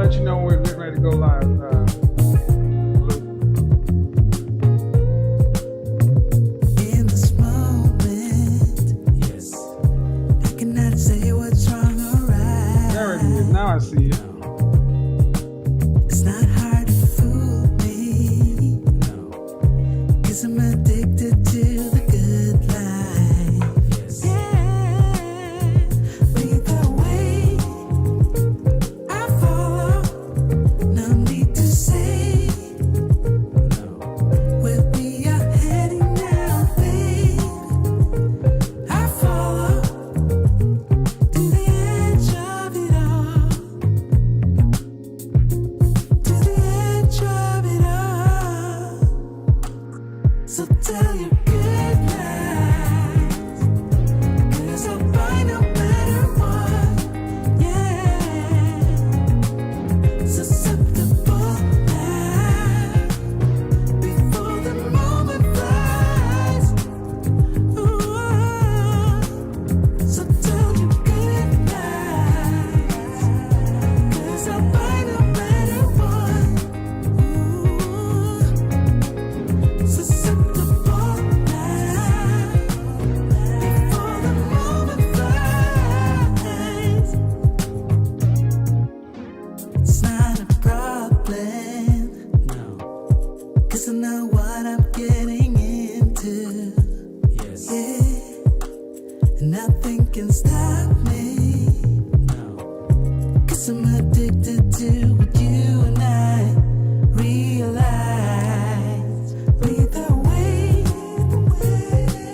let you know when we're getting ready to go live. In this moment, yes, I cannot say what's wrong or right. There it is. Now I see it. It's not hard to fool me, no, 'cause I'm addicted to the good life. Yes. Yeah, lead the way, I follow, no need to say, no, where we are heading now, babe, I follow, to the edge of it all, to the edge of it all. So tell your good lies, 'cause I'll buy no matter what. Yeah, susceptible now, before the moment flies. Ooh, so tell your good lies, 'cause I'll buy no matter what. Ooh, susceptible now, before the moment flies. It's not a problem, no, 'cause I know what I'm getting into. Yes. Yeah, and nothing can stop me, no, 'cause I'm addicted to what you and I realize. Lead the way,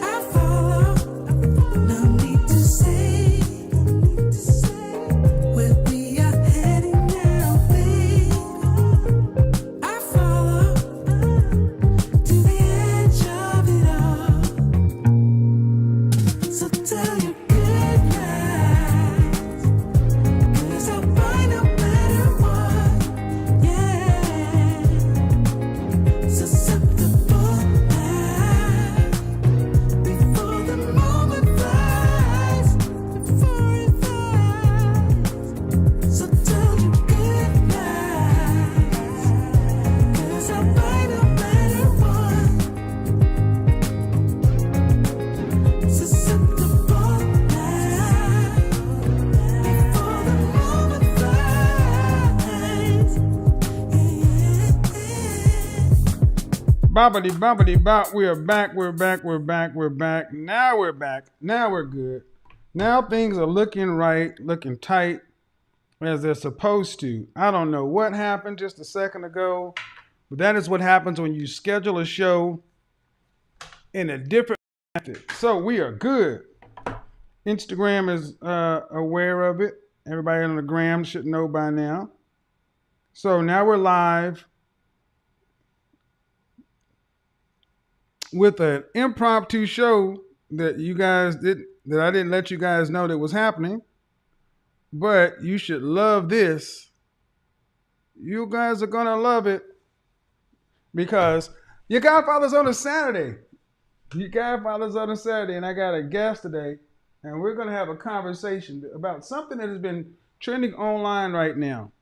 I follow, no need to say, where we are heading now, babe, I follow, to the edge of it all. So tell your good lies, 'cause I'll buy no matter what. Yeah, susceptible now, before the moment flies, before it flies. So tell your good lies, 'cause I'll buy no matter what. Susceptible now, before the moment flies. Bobbity bobbity bop. We are back. We're back. We're back. We're back. Now we're back. Now we're good. Now things are looking right, looking tight as they're supposed to. I don't know what happened just a second ago, but that is what happens when you schedule a show in a different method. So we are good. Instagram is aware of it. Everybody on the gram should know by now. So now we're live with an impromptu show that I didn't let you guys know that was happening. But you should love this. You guys are gonna love it because your Godfather's on a Saturday. Your Godfather's on a Saturday, and I got a guest today, and we're gonna have a conversation about something that has been trending online right now.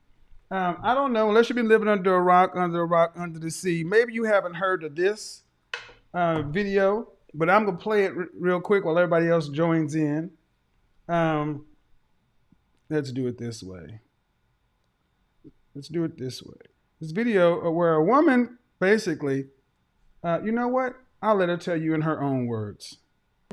I don't know, unless you've been living under a rock, under the sea. Maybe you haven't heard of this video, but I'm gonna play it real quick while everybody else joins in. Let's do it this way. Let's do it this way. This video where a woman basically, you know what? I'll let her tell you in her own words.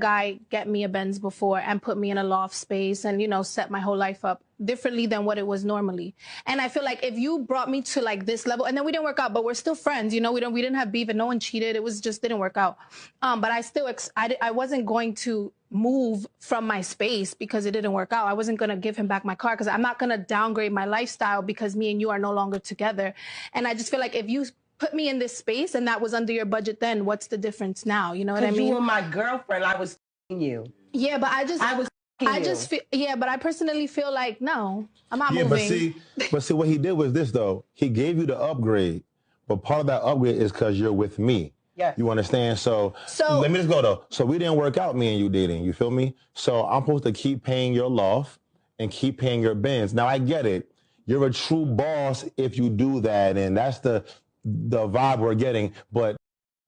Guy get me a Benz before and put me in a loft space and, you know, set my whole life up differently than what it was normally. And I feel like if you brought me to like this level, and then we didn't work out, but we're still friends, you know, we didn't have beef and no one cheated. It was just didn't work out. But I still, I wasn't going to move from my space because it didn't work out. I wasn't going to give him back my car because I'm not going to downgrade my lifestyle because me and you are no longer together. And I just feel like if you put me in this space and that was under your budget then, what's the difference now? You know what I mean? You were my girlfriend. I was you. Yeah, but I just feel, yeah, but I personally feel like, no, I'm not moving. But see, what he did was this, though. He gave you the upgrade, but part of that upgrade is because you're with me. Yes. You understand? So let me just go, though. So we didn't work out, me and you dating. You feel me? So I'm supposed to keep paying your loft and keep paying your Benz. Now, I get it. You're a true boss if you do that, and that's the vibe we're getting. But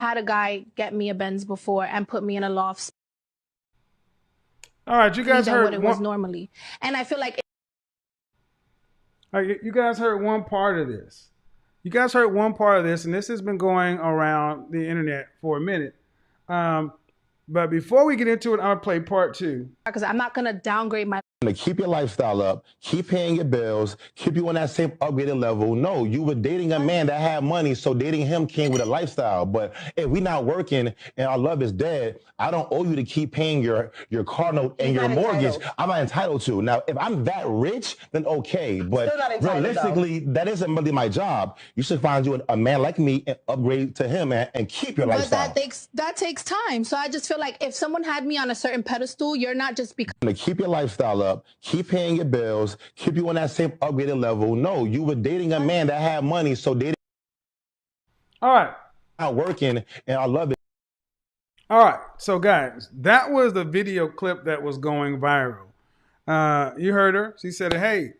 Had a guy get me a Benz before and put me in a loft All right, you guys than what heard it was one. normally. And I feel like All right, you guys heard one part of this. You guys heard one part of this, and this has been going around the internet for a minute. Um, but before we get into it, I'm gonna play part two. because I'm not gonna downgrade my to keep your lifestyle up, keep paying your bills, keep you on that same upgraded level. No, you were dating a man that had money, so dating him came with a lifestyle. But if we're not working and our love is dead, I don't owe you to keep paying your car note and He's your not mortgage. entitled. I'm not entitled to. Now, if I'm that rich, then okay. But Still not entitled, realistically, that isn't really my job. You should find you a man like me and upgrade to him and keep your but lifestyle. that takes time. So I just feel like if someone had me on a certain pedestal, you're not just because To keep your lifestyle up, keep paying your bills, keep you on that same upgraded level. No, you were dating a man that had money, so dating All right. not working, and I love it. All right. So, guys, that was the video clip that was going viral. You heard her. She said, "Hey,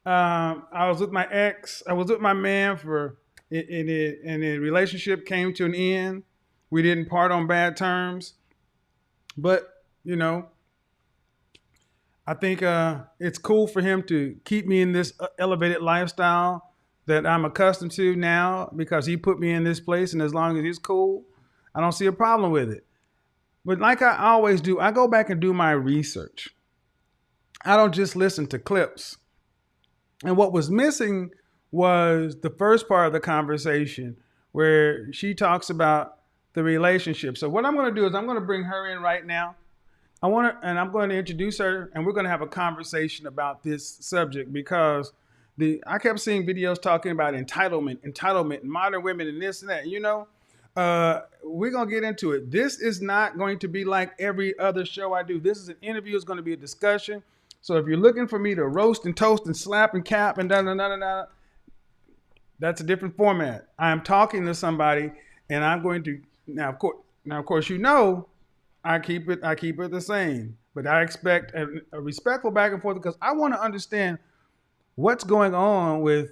I was with my ex. I was with my man and the relationship came to an end. We didn't part on bad terms, but you know, I think it's cool for him to keep me in this elevated lifestyle that I'm accustomed to now because he put me in this place, and as long as he's cool, I don't see a problem with it. But like I always do, I go back and do my research. I don't just listen to clips. And what was missing was the first part of the conversation where she talks about the relationship. So what I'm going to do is I'm going to bring her in right now. I'm going to introduce her, and we're going to have a conversation about this subject because I kept seeing videos talking about entitlement, modern women, and this and that. We're going to get into it. This is not going to be like every other show I do. This is an interview. It's going to be a discussion. So if you're looking for me to roast and toast and slap and cap and da, that's a different format. I'm talking to somebody, and I'm going to now. Of course, I keep it the same, but I expect a respectful back and forth because I want to understand what's going on with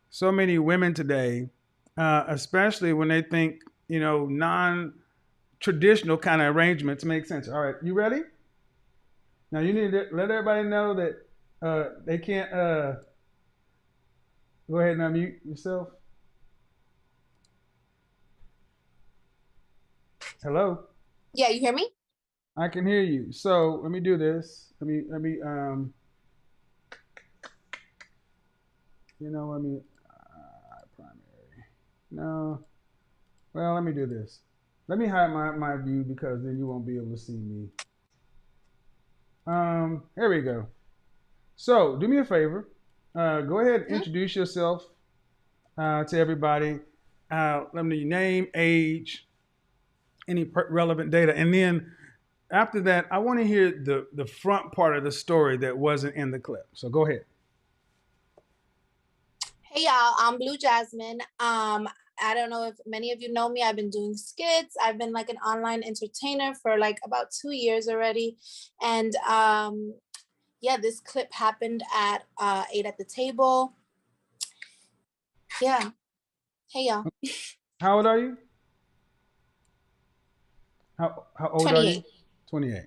so many women today, especially when they think non-traditional kind of arrangements make sense. All right, you ready? Now you need to let everybody know that they can't. Go ahead and unmute yourself. Hello. yeah, you hear me? I can hear you. So let me do this. Let me primary. No. Well, let me do this. Let me hide my view because then you won't be able to see me. Here we go. So do me a favor. Go ahead and introduce yourself to everybody. Let me know your name, age, any relevant data, and then after that, I want to hear the front part of the story that wasn't in the clip. So go ahead. Hey y'all, I'm Blujasmine. I don't know if many of you know me. I've been doing skits. I've been like an online entertainer for like about 2 years already. And yeah, this clip happened at 8 at the table. Yeah. Hey y'all. How old are you? How old 28. are you? 28.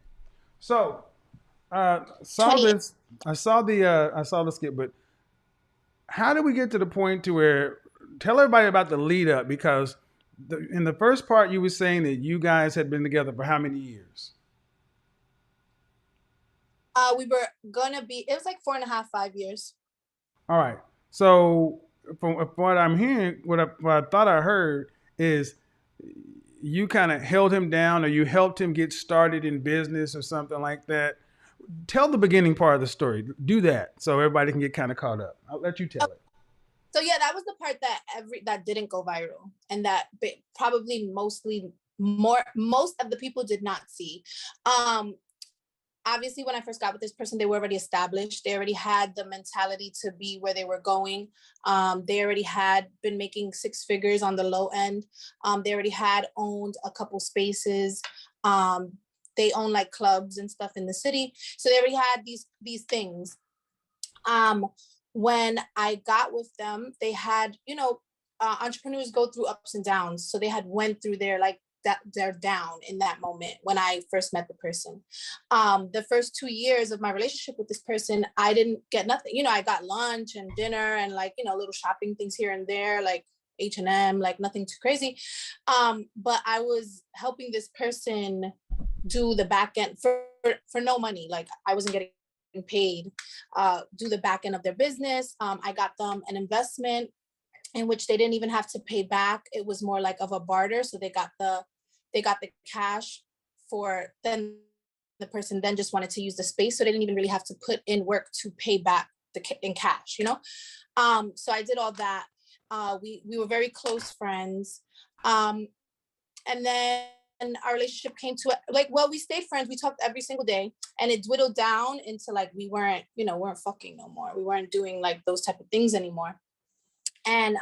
So saw 28. this. I saw the skit, but how did we get to the point to where? Tell everybody about the lead up because in the first part you were saying that you guys had been together for how many years? We were gonna be. It was like 4.5, 5 years. All right. So from what I'm hearing, what I thought I heard is you kind of held him down or you helped him get started in business or something like that. Tell the beginning part of the story. Do that so everybody can get kind of caught up. I'll let you tell it. So yeah, that was the part that didn't go viral, and that probably most of the people did not see. Obviously, when I first got with this person, they were already established. They already had the mentality to be where they were going. They already had been making 6 figures on the low end. They already had owned a couple spaces. They own like clubs and stuff in the city. So they already had these things. when I got with them, they had, entrepreneurs go through ups and downs. So they had went through their like that they're down in that moment when I first met the person. The first 2 years of my relationship with this person, I didn't get nothing. I got lunch and dinner and like, little shopping things here and there, like H&M, like nothing too crazy. But I was helping this person do the back end for no money. Like I wasn't getting paid, do the back end of their business. I got them an investment in which they didn't even have to pay back. It was more like of a barter. So they got the cash for, then the person then just wanted to use the space. So they didn't even really have to put in work to pay back in cash, So I did all that. We were very close friends. And then our relationship came to we stayed friends. We talked every single day, and it dwindled down into like we weren't fucking no more. We weren't doing like those type of things anymore. And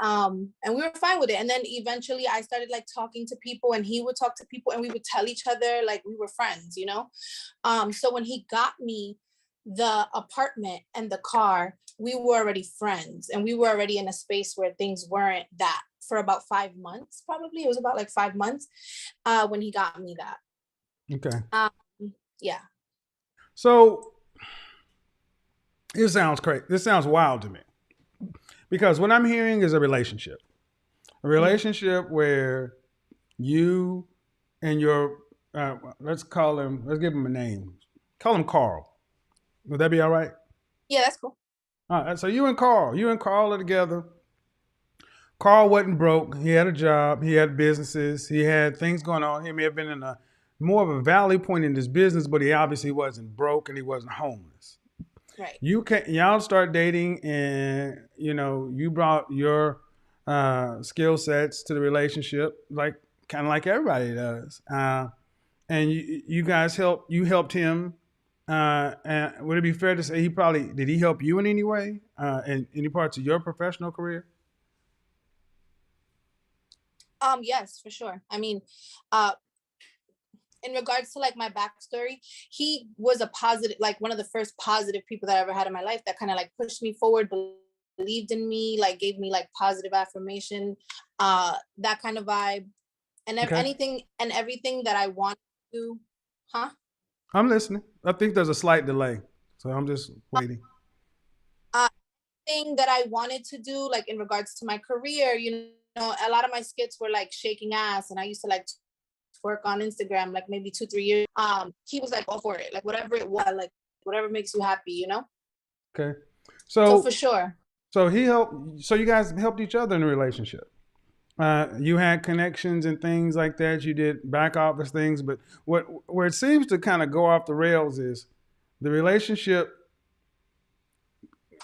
we were fine with it. And then eventually I started like talking to people, and he would talk to people, and we would tell each other like we were friends, So when he got me the apartment and the car, we were already friends, and we were already in a space where things weren't that for about 5 months. Probably it was about like 5 months when he got me that. Okay. Yeah. So this sounds crazy. This sounds wild to me. Because what I'm hearing is a relationship where you and your, let's give him a name. Call him Carl. Would that be all right? Yeah, that's cool. All right. So you and Carl are together. Carl wasn't broke. He had a job. He had businesses. He had things going on. He may have been in a more of a valley point in his business, but he obviously wasn't broke and he wasn't homeless. Right. Y'all start dating, and you brought your skill sets to the relationship, like kind of like everybody does. And you guys helped him. And would it be fair to say did he help you in any way in any parts of your professional career? Yes, for sure. I mean, in regards to like my backstory, he was a positive, like one of the first positive people that I ever had in my life that kind of like pushed me forward, believed in me, like gave me like positive affirmation, that kind of vibe, and anything and everything that I want to do. Huh? I'm listening. I think there's a slight delay, so I'm just waiting. Thing that I wanted to do, like in regards to my career, a lot of my skits were like shaking ass, and I used to like work on Instagram, like maybe 2-3 years. He was like all for it, like whatever it was, like whatever makes you happy, Okay. So for sure. So you guys helped each other in a relationship. You had connections and things like that. You did back office things, but where it seems to kind of go off the rails is the relationship.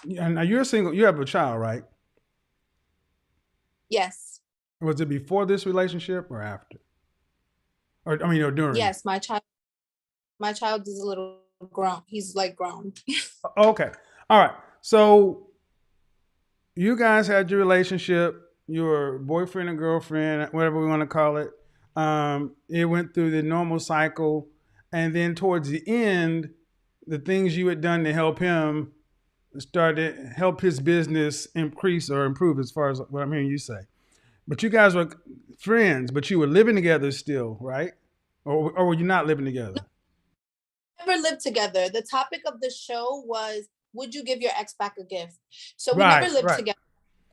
Now you're single. You have a child, right? Yes. Was it before this relationship or after? Or during? Yes, my child is a little grown. He's like grown. Okay. All right. So you guys had your relationship, your boyfriend and girlfriend, whatever we want to call it. It went through the normal cycle. And then towards the end, the things you had done to help him started help his business increase or improve, as far as what I'm hearing you say. But you guys were friends, but you were living together still, right? Or were you not living together? Never lived together. The topic of the show was, would you give your ex back a gift? So we Right, never lived right. together.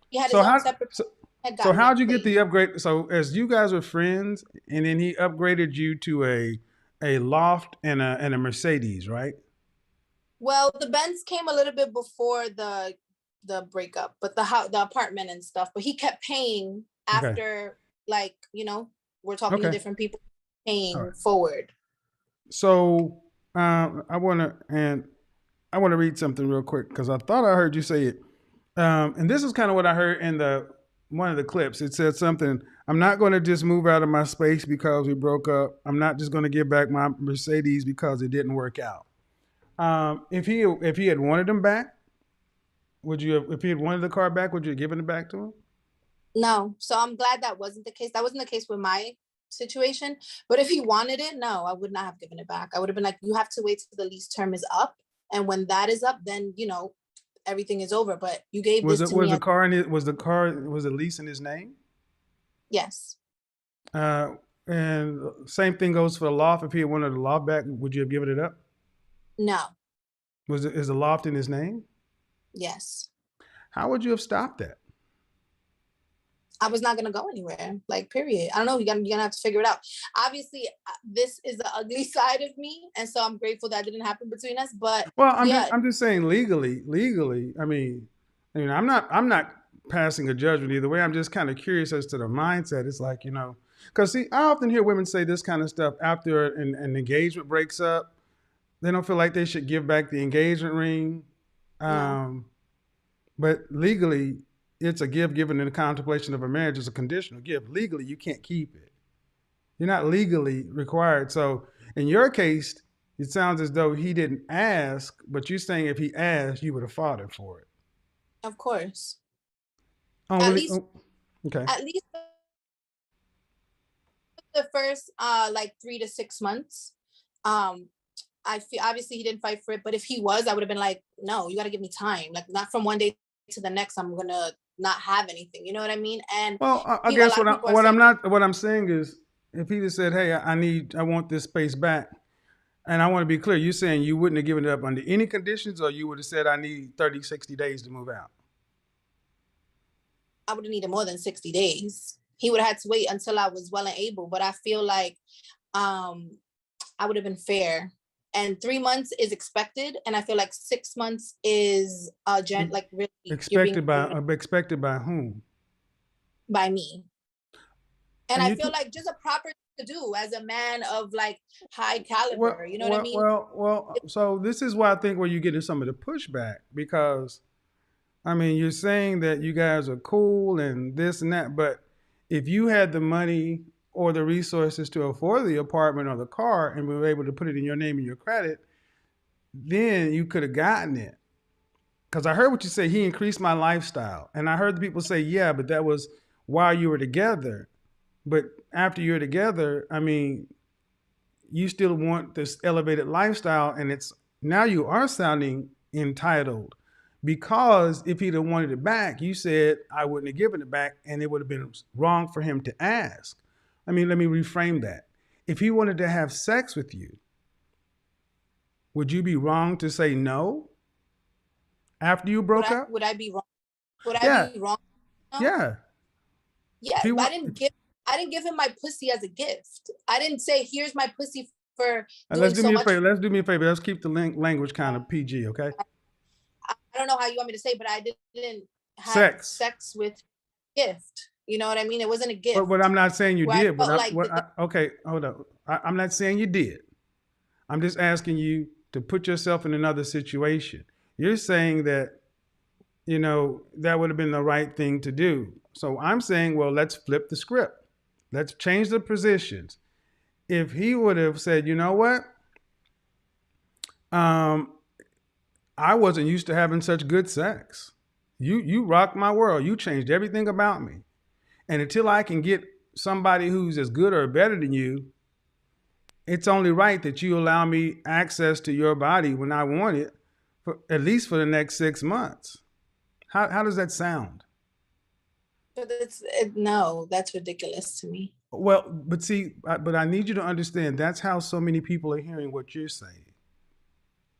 He had his own separate. So how'd you get the upgrade? So as you guys were friends, and then he upgraded you to a loft and a Mercedes, right? Well, the Benz came a little bit before the breakup, but the apartment and stuff. But he kept paying after, like we're talking to different people, paying forward. So I want to read something real quick because I thought I heard you say it, and this is kind of what I heard in one of the clips. It said something. I'm not going to just move out of my space because we broke up. I'm not just going to give back my Mercedes because it didn't work out. If he had wanted them back, would you have? If he had wanted the car back, would you have given it back to him? No. So I'm glad that wasn't the case. That wasn't the case with my situation. But if he wanted it, no, I would not have given it back. I would have been like, you have to wait till the lease term is up. And when that is up, then, everything is over. But you gave Was this it to me as was the lease in his name? yes. And same thing goes for the loft. If he had wanted the loft back, would you have given it up? No. Is the loft in his name? Yes. How would you have stopped that? I was not gonna go anywhere. Like, period. I don't know. You're gonna have to figure it out. Obviously, this is the ugly side of me, and so I'm grateful that didn't happen between us. But Well, yeah, I'm just saying legally. I'm not passing a judgment either way. I'm just kind of curious as to the mindset. It's like, because see, I often hear women say this kind of stuff after an engagement breaks up. They don't feel like they should give back the engagement ring. no, But legally, it's a gift given in the contemplation of a marriage. It's a conditional gift. Legally, you can't keep it. You're not legally required. So in your case, it sounds as though he didn't ask, but you're saying if he asked, you would have fought him for it. of course. Oh, At really? least, Oh, okay. at least the first like 3 to 6 months. Um, I feel obviously he didn't fight for it, but if he was, I would have been like, no, you got to give me time. Like, not from one day to the next, I'm gonna not have anything. You know what I mean? And Well, I a guess lot of people are saying, what I'm saying is, if he just said, "Hey, I want this space back," and I want to be clear, you're saying you wouldn't have given it up under any conditions, or you would have said, "I need 30, 60 days to move out." I would have needed more than 60 days. He would have had to wait until I was well and able. But I feel like I would have been fair. And 3 months is expected, and I feel like 6 months is like really you're being Expected by whom? by me. And And I you feel can, like just a proper to do as a man of like high caliber. You know what I mean? So this is why I think where you get into some of the pushback, because you're saying that you guys are cool and this and that, but if you had the money or the resources to afford the apartment or the car and we were able to put it in your name and your credit, then you could have gotten it. Because I heard what you say, he increased my lifestyle. And I heard the people say, yeah, but that was while you were together. But after you're together, you still want this elevated lifestyle, and it's now you are sounding entitled. Because if he'd have wanted it back, you said I wouldn't have given it back, and it would have been wrong for him to ask. Let me reframe that. If he wanted to have sex with you, would you be wrong to say no after you broke up? Would I be wrong? Would I Yeah, be wrong? No? yeah. Yeah, I didn't give him my pussy as a gift. I didn't say, here's my pussy for Let's doing do so me a much. favor. Let's do me a favor. Let's keep the language kind of PG, okay? I don't know how you want me to say, but I didn't have Sex. sex with gift. You know what I mean? It wasn't a gift. But I'm not saying you Where I did. felt like Okay, hold up. I'm not saying you did. I'm just asking you to put yourself in another situation. You're saying that, that would have been the right thing to do. So I'm saying, well, let's flip the script. Let's change the positions. If he would have said, you know what? I wasn't used to having such good sex. You rocked my world. You changed everything about me. And until I can get somebody who's as good or better than you, it's only right that you allow me access to your body when I want it, at least for the next 6 months. How does that sound? But no, that's ridiculous to me. Well, but I need you to understand that's how so many people are hearing what you're saying.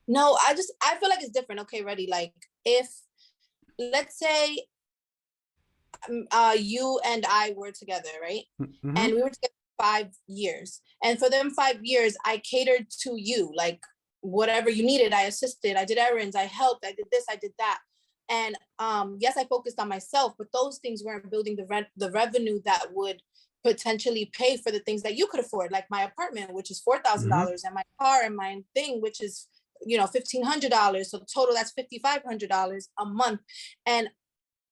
No, I feel like it's different. Okay, ready? Like, if let's say you and I were together, right? Mm-hmm. And we were together 5 years. And for them 5 years, I catered to you. Like, whatever you needed, I assisted, I did errands, I helped, I did this, I did that. And yes, I focused on myself, but those things weren't building the revenue that would potentially pay for the things that you could afford, like my apartment, which is $4,000, and my car and my thing, which is $1,500. So total, that's $5,500 a month. And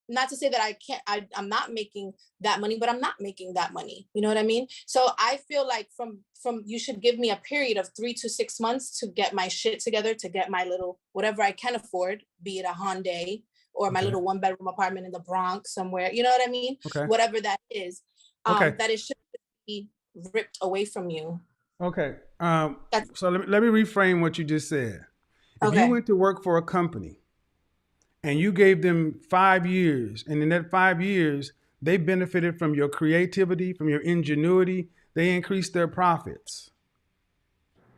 not to say that I'm not making that money, but I'm not making that money. You know what I mean? So I feel like from you should give me a period of 3 to 6 months to get my shit together, to get my little, whatever I can afford, be it a Hyundai or my little 1-bedroom apartment in the Bronx somewhere. You know what I mean? Okay. Whatever that is, okay. That it should be ripped away from you. Okay. So let me reframe what you just said. If okay. you went to work for a company and you gave them 5 years, and in that 5 years, they benefited from your creativity, from your ingenuity. They increased their profits.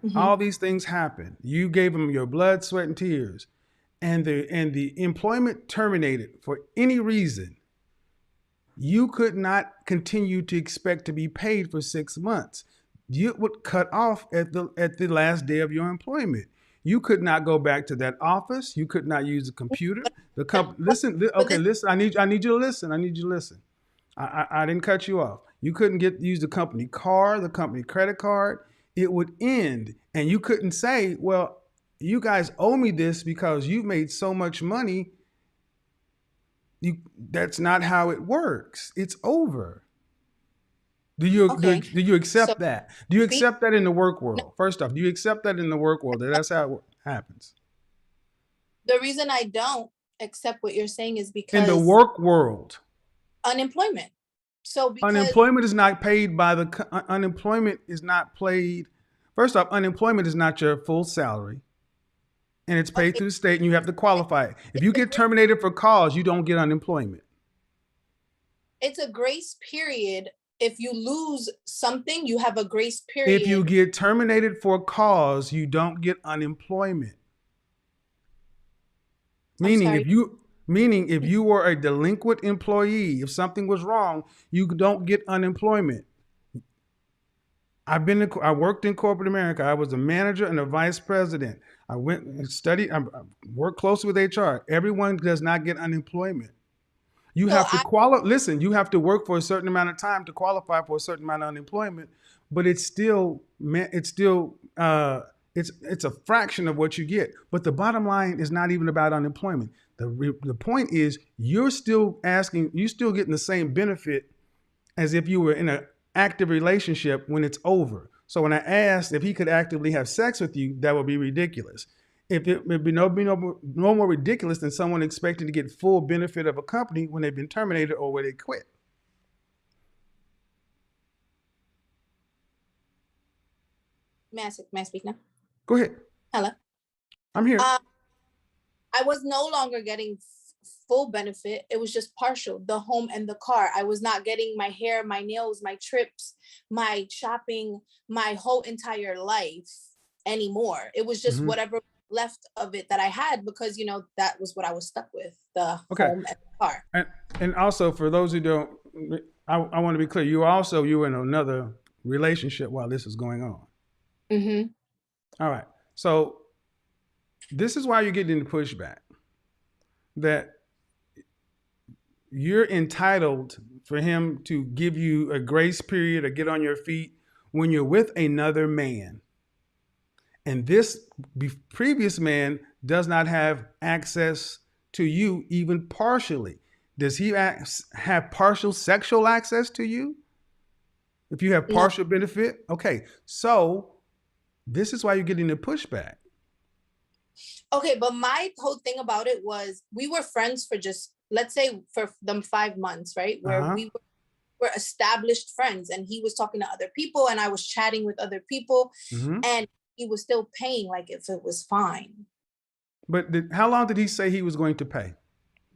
Mm-hmm. All these things happen. You gave them your blood, sweat, and tears, and the employment terminated for any reason. You could not continue to expect to be paid for 6 months. You would cut off at the last day of your employment. You could not go back to that office. You could not use the computer. The company. Listen. But Okay. Listen. I need you to listen. I need you to listen. I didn't cut you off. You couldn't use the company card, the company credit card. It would end, and you couldn't say, "Well, you guys owe me this because you made so much money." That's not how it works. It's over. Do you do, okay, do you so accept that? Do you be, accept that in the work no, world? First off, do you accept that in the work world that that's how it happens? the reason I don't accept what you're saying is In the because work world, unemployment. So because unemployment is not paid by unemployment is not paid. First off, unemployment is not your full salary, and it's paid okay, through the state, and you have to qualify. If you get terminated for cause, you don't get unemployment. it's a grace period. If you lose something, you have a grace If you period. get terminated for cause, you don't get unemployment. I'm Meaning sorry. if you were a delinquent employee, if something was wrong, you don't get unemployment. I worked in corporate America. I was a manager and a vice president. I went and studied. I worked closely with HR. Everyone does not get unemployment. You So have to qualify. Listen, you have to work for a certain amount of time to qualify for a certain amount of unemployment, but it's a fraction of what you get. But the bottom line is not even about unemployment. The point is you're still getting the same benefit as if you were in an active relationship when it's over. So when I asked if he could actively have sex with you, that would be ridiculous. If it would be no more ridiculous than someone expecting to get full benefit of a company when they've been terminated or where they quit. may I speak now? Go ahead. Hello. I'm here. I was no longer getting full benefit. It was just partial, the home and the car. I was not getting my hair, my nails, my trips, my shopping, my whole entire life anymore. It was just hmm whatever left of it that I had because, that was what I was stuck with, the Okay. home and the car. And also for those who don't, I want to be clear. You were in another relationship while this is going on. Mm-hmm. All right. So this is why you're getting the pushback that you're entitled for him to give you a grace period or get on your feet when you're with another man. And this previous man does not have access to you even partially. Does he have partial sexual access to you? If you have No. partial benefit? Okay. So this is why you're getting the pushback. Okay, but my whole thing about it was we were friends for just, let's say, for them 5 months, right? Where Uh-huh. we were established friends and he was talking to other people and I was chatting with other people Mm-hmm. and he was still paying like if it was fine. But how long did he say he was going to pay?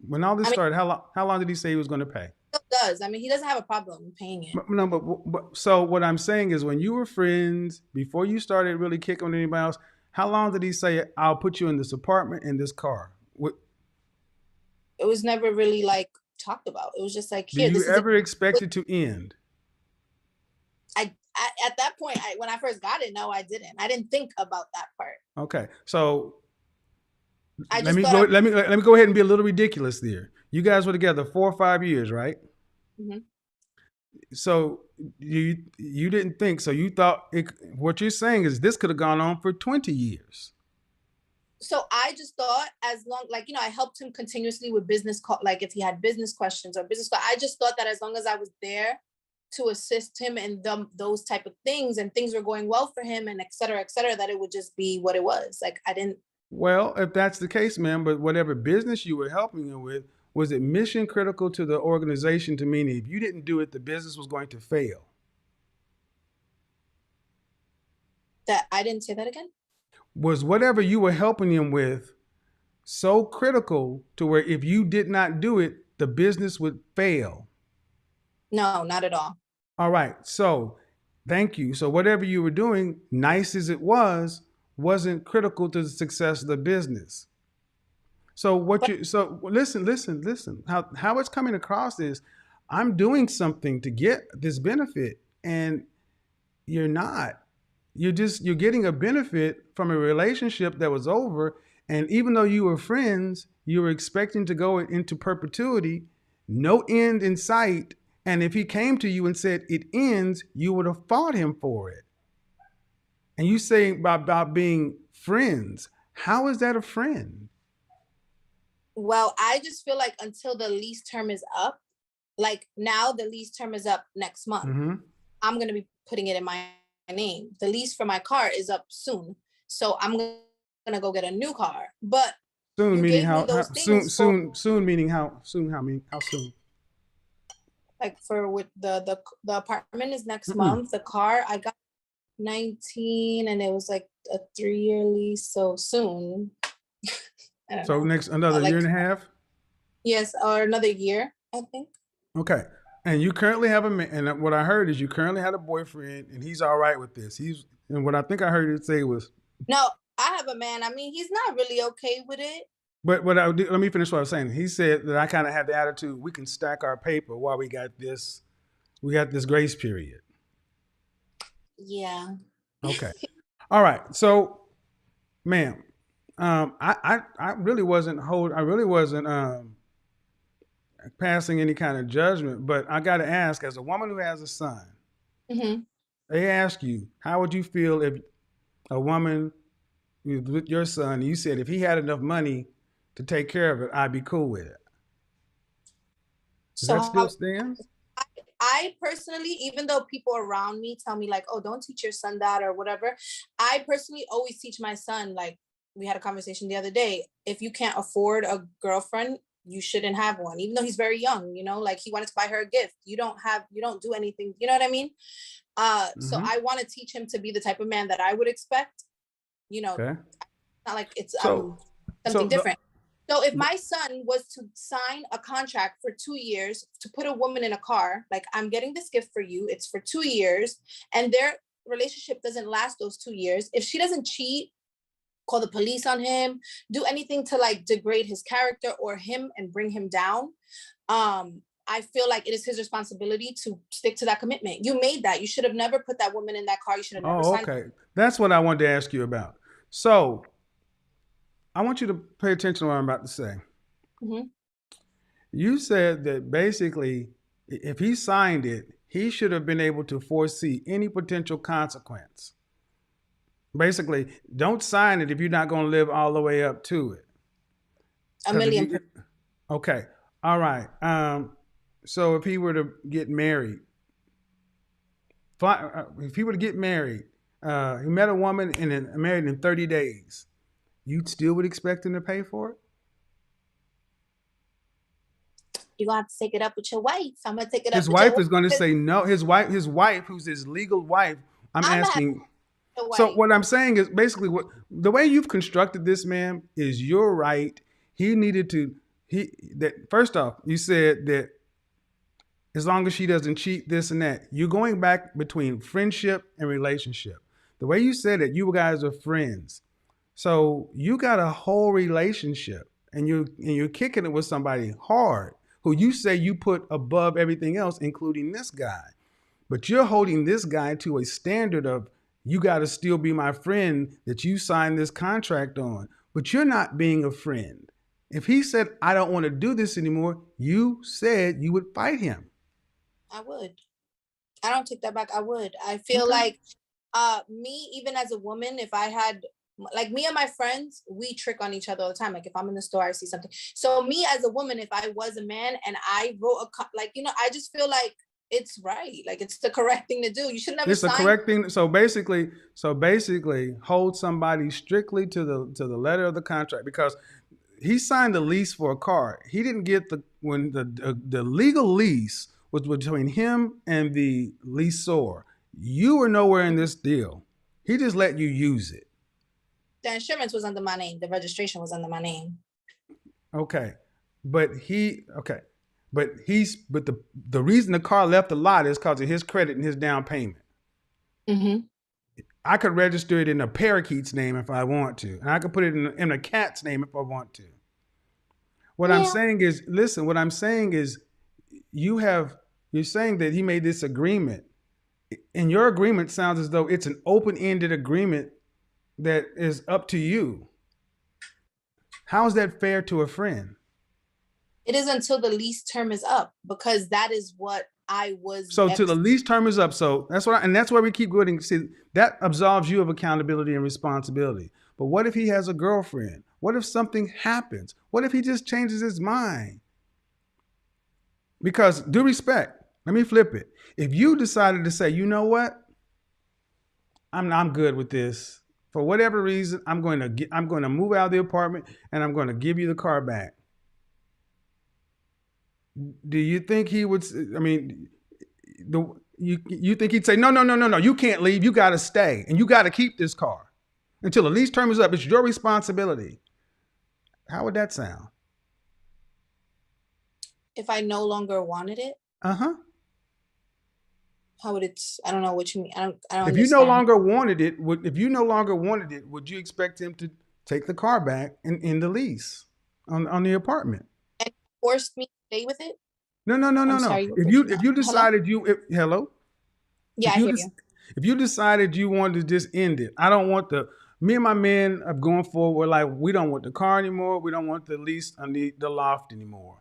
When all this I mean, started, how long did he say he was going to pay? he still does. I mean, he doesn't have a problem paying it. No, but so what I'm saying is when you were friends, before you started really kicking with anybody else, how long did he say, I'll put you in this apartment, in this car? It was never really like talked about. It was just like, Do here, you this is ever expect it to end? at that point, when I first got it, no, I didn't. I didn't think about that part. Okay, so I let just me thought go. Let me go ahead and be a little ridiculous there. You guys were together 4 or 5 years, right? Mhm. So you didn't think. So you thought what you're saying is this could have gone on for 20 years. So I just thought as long, like, I helped him continuously with business call, like if he had business questions or business, I just thought that as long as I was there to assist him in those type of things and things were going well for him and et cetera, that it would just be what it was. Like I didn't. Well, if that's the case, man, but whatever business you were helping him with, was it mission critical to the organization to mean if you didn't do it, the business was going to fail? That I didn't say that again. Was whatever you were helping him with so critical to where if you did not do it, the business would fail? No, not at all. All right. So thank you. So whatever you were doing, nice as it was, wasn't critical to the success of the business. So But listen. How it's coming across is I'm doing something to get this benefit, and you're not. You're getting a benefit from a relationship that was over, and even though you were friends, you were expecting to go into perpetuity, no end in sight. And if he came to you and said it ends, you would have fought him for it. And you say about being friends. How is that a friend? well, I just feel like until the lease term is up, like now the lease term is up next month. Mm-hmm. I'm going to be putting it in my name. The lease for my car is up soon. So I'm going to go get a new car. But Soon you meaning gave me those things soon meaning how soon? How soon? like for with the apartment is next month. The car I got 19 and it was like a 3-year lease. So soon. I don't So know. next another Like, year and a half. yes, or another year, I think. Okay. And you currently have a man, and what I heard is you currently had a boyfriend, and he's all right with this. And what I think I heard you say was, No, I have a man. I mean, he's not really okay with it. but let me finish what I was saying. He said that I kind of had the attitude we can stack our paper while we got this grace period. Yeah. Okay. All right. So, ma'am, I really wasn't passing any kind of judgment, but I got to ask, as a woman who has a son, Mm-hmm. they ask you, how would you feel if a woman with your son, you said if he had enough money to take care of it, I'd be cool with it. Does So that still stand? I personally, even though people around me tell me like, oh, don't teach your son that or whatever, I personally always teach my son, like we had a conversation the other day, if you can't afford a girlfriend, you shouldn't have one, even though he's very young, like he wanted to buy her a gift. You don't do anything, you know what I mean? So I want to teach him to be the type of man that I would expect, Okay. not like it's So something the, different. So if my son was to sign a contract for 2 years to put a woman in a car, like I'm getting this gift for you, it's for 2 years, and their relationship doesn't last those 2 years, if she doesn't cheat, call the police on him, do anything to like degrade his character or him and bring him down, I feel like it is his responsibility to stick to that commitment. You made that. You should have never put that woman in that car. You should have never signed. okay. That's what I wanted to ask you about. So I want you to pay attention to what I'm about to say. Mm-hmm. You said that basically, if he signed it, he should have been able to foresee any potential consequence. Basically, don't sign it if you're not going to live all the way up to it. A million. Okay. All right. So if he were to get married, he met a woman and married in 30 days, you still would expect him to pay for it? You're going to have to take it up with your wife. I'm going to take it up His with wife your is going to say no. His wife, who's his legal wife, I'm asking. wife. So what I'm saying is basically the way you've constructed this, man, is you're right. First off, you said that as long as she doesn't cheat, this and that, you're going back between friendship and relationship. The way you said it, you guys are friends. So you got a whole relationship and you're kicking it with somebody hard who you say you put above everything else, including this guy. But you're holding this guy to a standard of you got to still be my friend that you signed this contract on. But you're not being a friend. If he said, I don't want to do this anymore, you said you would fight him. I would. I don't take that back. I would. I feel like me, even as a woman, if I had, like me and my friends, we trick on each other all the time. Like if I'm in the store, I see something. So me as a woman, if I was a man and I wrote I just feel like it's right. Like it's the correct thing to do. You should never. It's the correct thing. So basically, hold somebody strictly to the letter of the contract, because he signed the lease for a car. He didn't get the legal lease was between him and the leaseor. You were nowhere in this deal. He just let you use it. The insurance was under my name. The registration was under my name. Okay. But the reason the car left the lot is because of his credit and his down payment. Mm-hmm. I could register it in a parakeet's name if I want to, and I could put it in a cat's name if I want to. What I'm Yeah. saying is, listen, what I'm saying is you're saying that he made this agreement. And your agreement sounds as though it's an open-ended agreement that is up to you. How is that fair to a friend? It is until the lease term is up, because that is what I was. So till the lease term is up. So that's where we keep going. See, that absolves you of accountability and responsibility. But what if he has a girlfriend? What if something happens? What if he just changes his mind? Because due respect, let me flip it. If you decided to say, you know what, I'm good with this. For whatever reason, I'm going to move out of the apartment and I'm going to give you the car back. Do you think he would? I mean, you think he'd say, no, you can't leave. You got to stay and you got to keep this car until the lease term is up. It's your responsibility. How would that sound? If I no longer wanted it, Uh-huh. how would it? I don't know what you mean. I don't If understand. you no longer wanted it, would you expect him to take the car back and end the lease on the apartment? And forced me to stay with it. No. I'm sorry. If you decided hello, Yeah, I hear you. if you decided you wanted to just end it, I don't want me and my men are going forward. We're like, we don't want the car anymore. We don't want the lease on the loft anymore.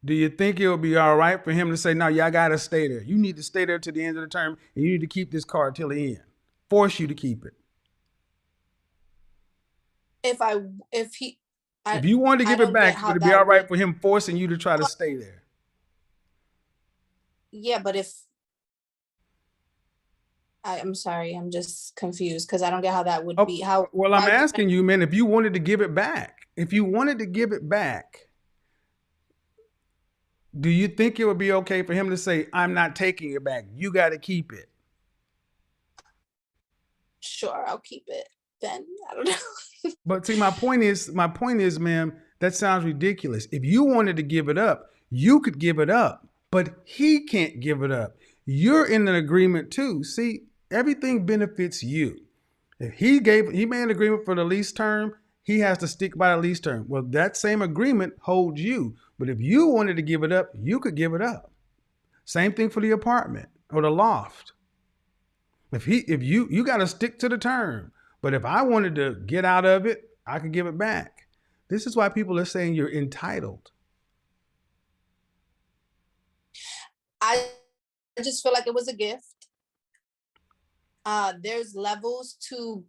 Do you think it would be all right for him to say, no, y'all got to stay there. You need to stay there to the end of the term, and you need to keep this car till the end. Force you to keep it. If you wanted to give it back, would it be all right for him forcing you to try to stay there? Yeah, but I'm sorry, I'm just confused because I don't get how that would be. Well, I'm asking you, man, if you wanted to give it back, do you think it would be okay for him to say, I'm not taking it back. You got to keep it. Sure, I'll keep it then. I don't know. But see, my point is, ma'am, that sounds ridiculous. If you wanted to give it up, you could give it up, but he can't give it up. You're in an agreement too. See, everything benefits you. If he made an agreement for the lease term, he has to stick by the lease term. Well, that same agreement holds you. But if you wanted to give it up, you could give it up. Same thing for the apartment or the loft. If you got to stick to the term. But if I wanted to get out of it, I could give it back. This is why people are saying you're entitled. I just feel like it was a gift. There's levels to,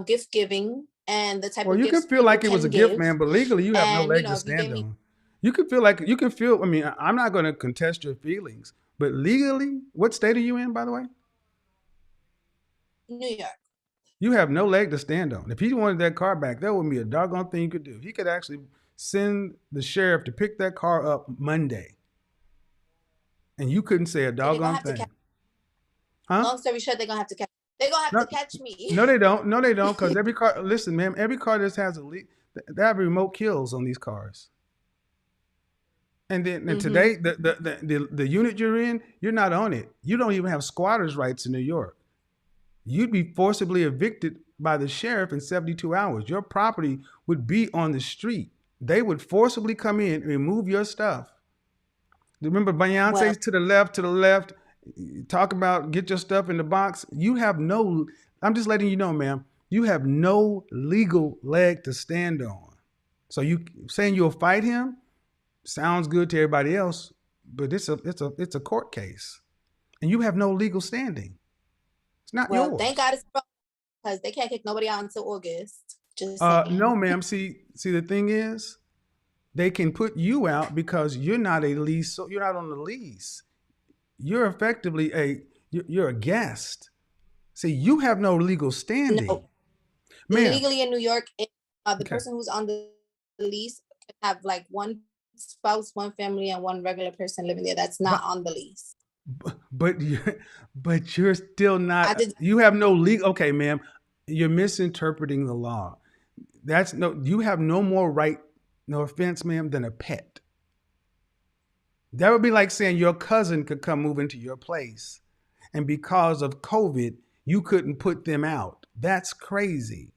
gift giving and the type of gifts. Well, you can feel like it was a gift, man, but legally you have no leg to stand on. You can feel, I mean, I'm not going to contest your feelings, but legally, what state are you in, by the way? New York. You have no leg to stand on. If he wanted that car back, that wouldn't be a doggone thing you could do. He could actually send the sheriff to pick that car up Monday. And you couldn't say a doggone thing. Huh? Long story short, they're going to have to catch. They're going to have to catch me. No, they don't. No, they don't. Because every car, listen, ma'am, every car that has a leak, they have remote kills on these cars. And then today, the unit you're in, you're not on it. You don't even have squatters' rights in New York. You'd be forcibly evicted by the sheriff in 72 hours. Your property would be on the street. They would forcibly come in and remove your stuff. Remember Beyonce's to the left, talk about get your stuff in the box. You have I'm just letting you know, ma'am, you have no legal leg to stand on. So you saying you'll fight him sounds good to everybody else, but it's a court case. And you have no legal standing. It's not yours. Well, thank God it's because they can't kick nobody out until August. Just no, ma'am. See, the thing is, they can put you out because you're not a lease. So you're not on the lease. You're effectively you're a guest. See, you have no legal standing. No. Legally in New York, the person who's on the lease can have like one spouse, one family, and one regular person living there. That's not on the lease. But you're still not. You have no legal. Okay, ma'am, you're misinterpreting the law. you have no more right, no offense, ma'am, than a pet. That would be like saying your cousin could come move into your place, and because of COVID, you couldn't put them out. That's crazy.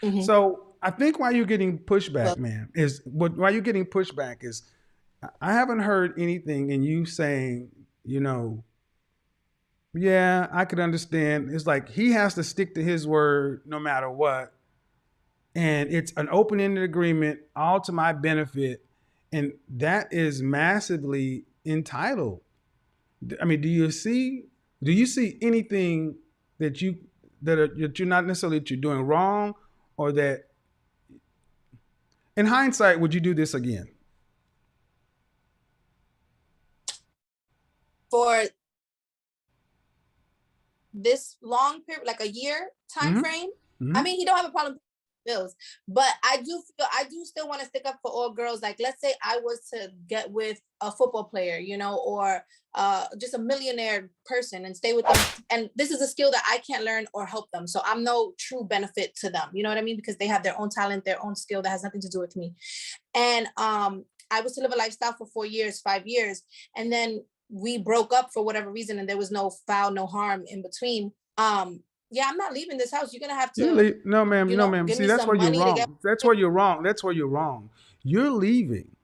Mm-hmm. So I think why you're getting pushback, Well, man, is why you're getting pushback is I haven't heard anything in you saying, yeah, I could understand. It's like he has to stick to his word no matter what. And it's an open ended agreement, all to my benefit. And that is massively entitled. I mean, do you see anything that that you're not necessarily that you're doing wrong, or that in hindsight would you do this again? for this long period, like a year time Mm-hmm. frame, Mm-hmm. I mean, he don't have a problem paying bills, but I do still want to stick up for all girls. Like, let's say I was to get with a football player, or just a millionaire person and stay with them, and this is a skill that I can't learn or help them, so I'm no true benefit to them. You know what I mean? Because they have their own talent, their own skill that has nothing to do with me. And I was to live a lifestyle for 4 years, 5 years, and then we broke up for whatever reason, and there was no foul, no harm in between. Yeah, I'm not leaving this house. You're gonna have to, No, ma'am. No, ma'am. give See, me that's where some you're money to get. wrong. That's where you're wrong. That's where you're wrong. You're leaving.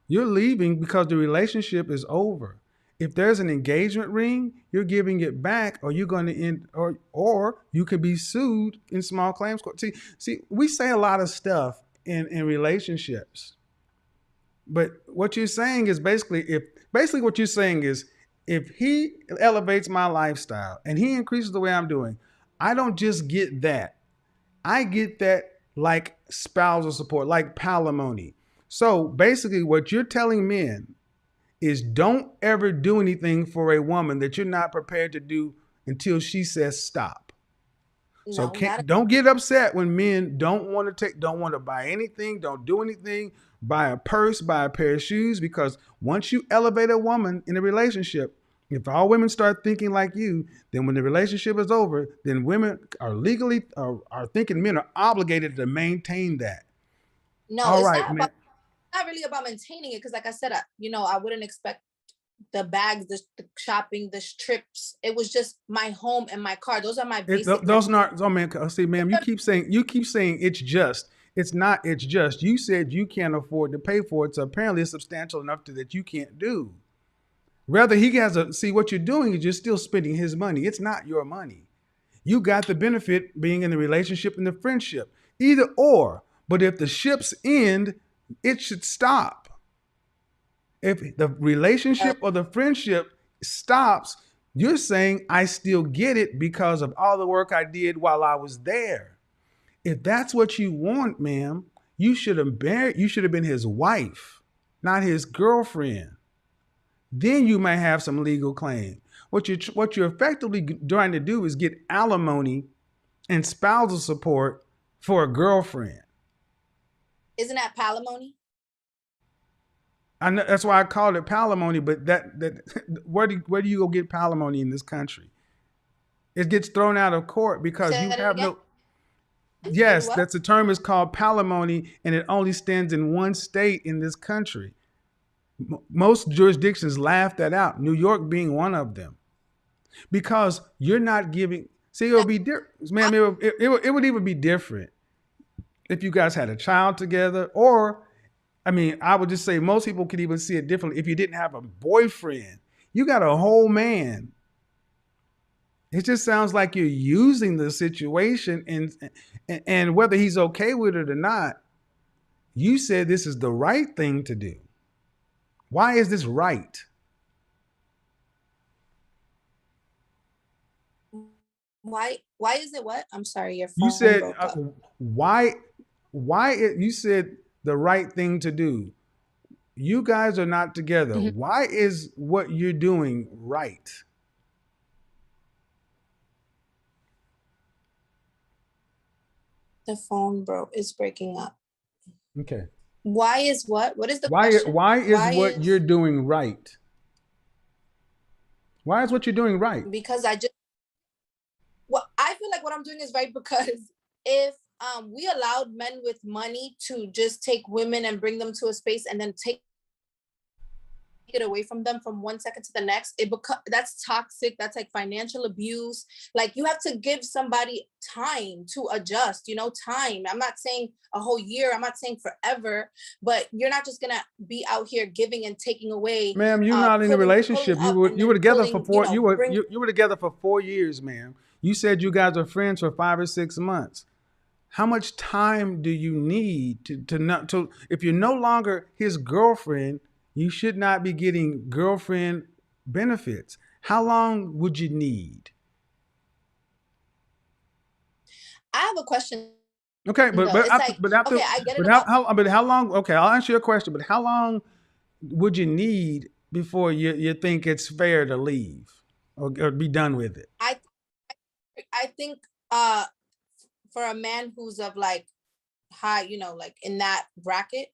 You're leaving because the relationship is over. If there's an engagement ring, you're giving it back, or you're going to end, or you could be sued in small claims court. See, we say a lot of stuff in relationships, but what you're saying is basically what you're saying is if he elevates my lifestyle and he increases the way I'm doing, I don't just get that. I get that like spousal support, like palimony. So basically, what you're telling men is don't ever do anything for a woman that you're not prepared to do until she says stop. So No, not don't get upset when men don't want to buy anything, don't do anything, buy a purse, buy a pair of shoes, because once you elevate a woman in a relationship, if all women start thinking like you, then when the relationship is over, then women are legally are thinking men are obligated to maintain that. no. All It's right, man. not really about maintaining it, because, like I said, I wouldn't expect the bags, the shopping, the trips. It was just my home and my car. Those are my basic. Those not. Oh man, see, ma'am, you keep saying it's just. It's not. It's just. You said you can't afford to pay for it, so apparently it's substantial enough that you can't do. Rather, he has see what you're doing is you're still spending his money. It's not your money. You got the benefit being in the relationship and the friendship, either or. But if the ships end, it should stop. If the relationship or the friendship stops, you're saying I still get it because of all the work I did while I was there. If that's what you want, ma'am, you should have been his wife, not his girlfriend. Then you may have some legal claim. What you're effectively trying to do is get alimony and spousal support for a girlfriend. Isn't that palimony? I know, that's why I called it palimony. But where do you go get palimony in this country? It gets thrown out of court because Say you that have again? no. Yes, What? that's the term is called palimony, and it only stands in one state in this country. Most jurisdictions laugh that out, New York being one of them, because you're not giving. See, it would be different, ma'am. It would even be different if you guys had a child together, or, I mean, I would just say most people could even see it differently if you didn't have a boyfriend. You got a whole man. It just sounds like you're using the situation, and whether he's okay with it or not, you said this is the right thing to do. Why is this right? Why is it what? I'm sorry, your You phone said broke up. you said the right thing to do. You guys are not together. Mhm. Why is what you're doing right? The phone is breaking up. Okay. Why is what? What is the question? Why is what you're doing right? Why is what you're doing right? Because well, I what I'm doing is right, because if we allowed men with money to just take women and bring them to a space and then take it away from them from 1 second to the next, that's toxic. That's like financial abuse. Like, you have to give somebody time to adjust, time. I'm not saying a whole year, I'm not saying forever, but you're not just gonna be out here giving and taking away. Ma'am, you're not in a relationship. You were together for four. You were together for 4 years, ma'am. You said you guys are friends for 5 or 6 months. How much time do you need to if you're no longer his girlfriend, you should not be getting girlfriend benefits. How long would you need? I have a question. Okay, but after, okay, I get it. But how long? Okay, I'll answer your question. But how long would you need before you think it's fair to leave or be done with it? I think for a man who's of like high, like in that bracket,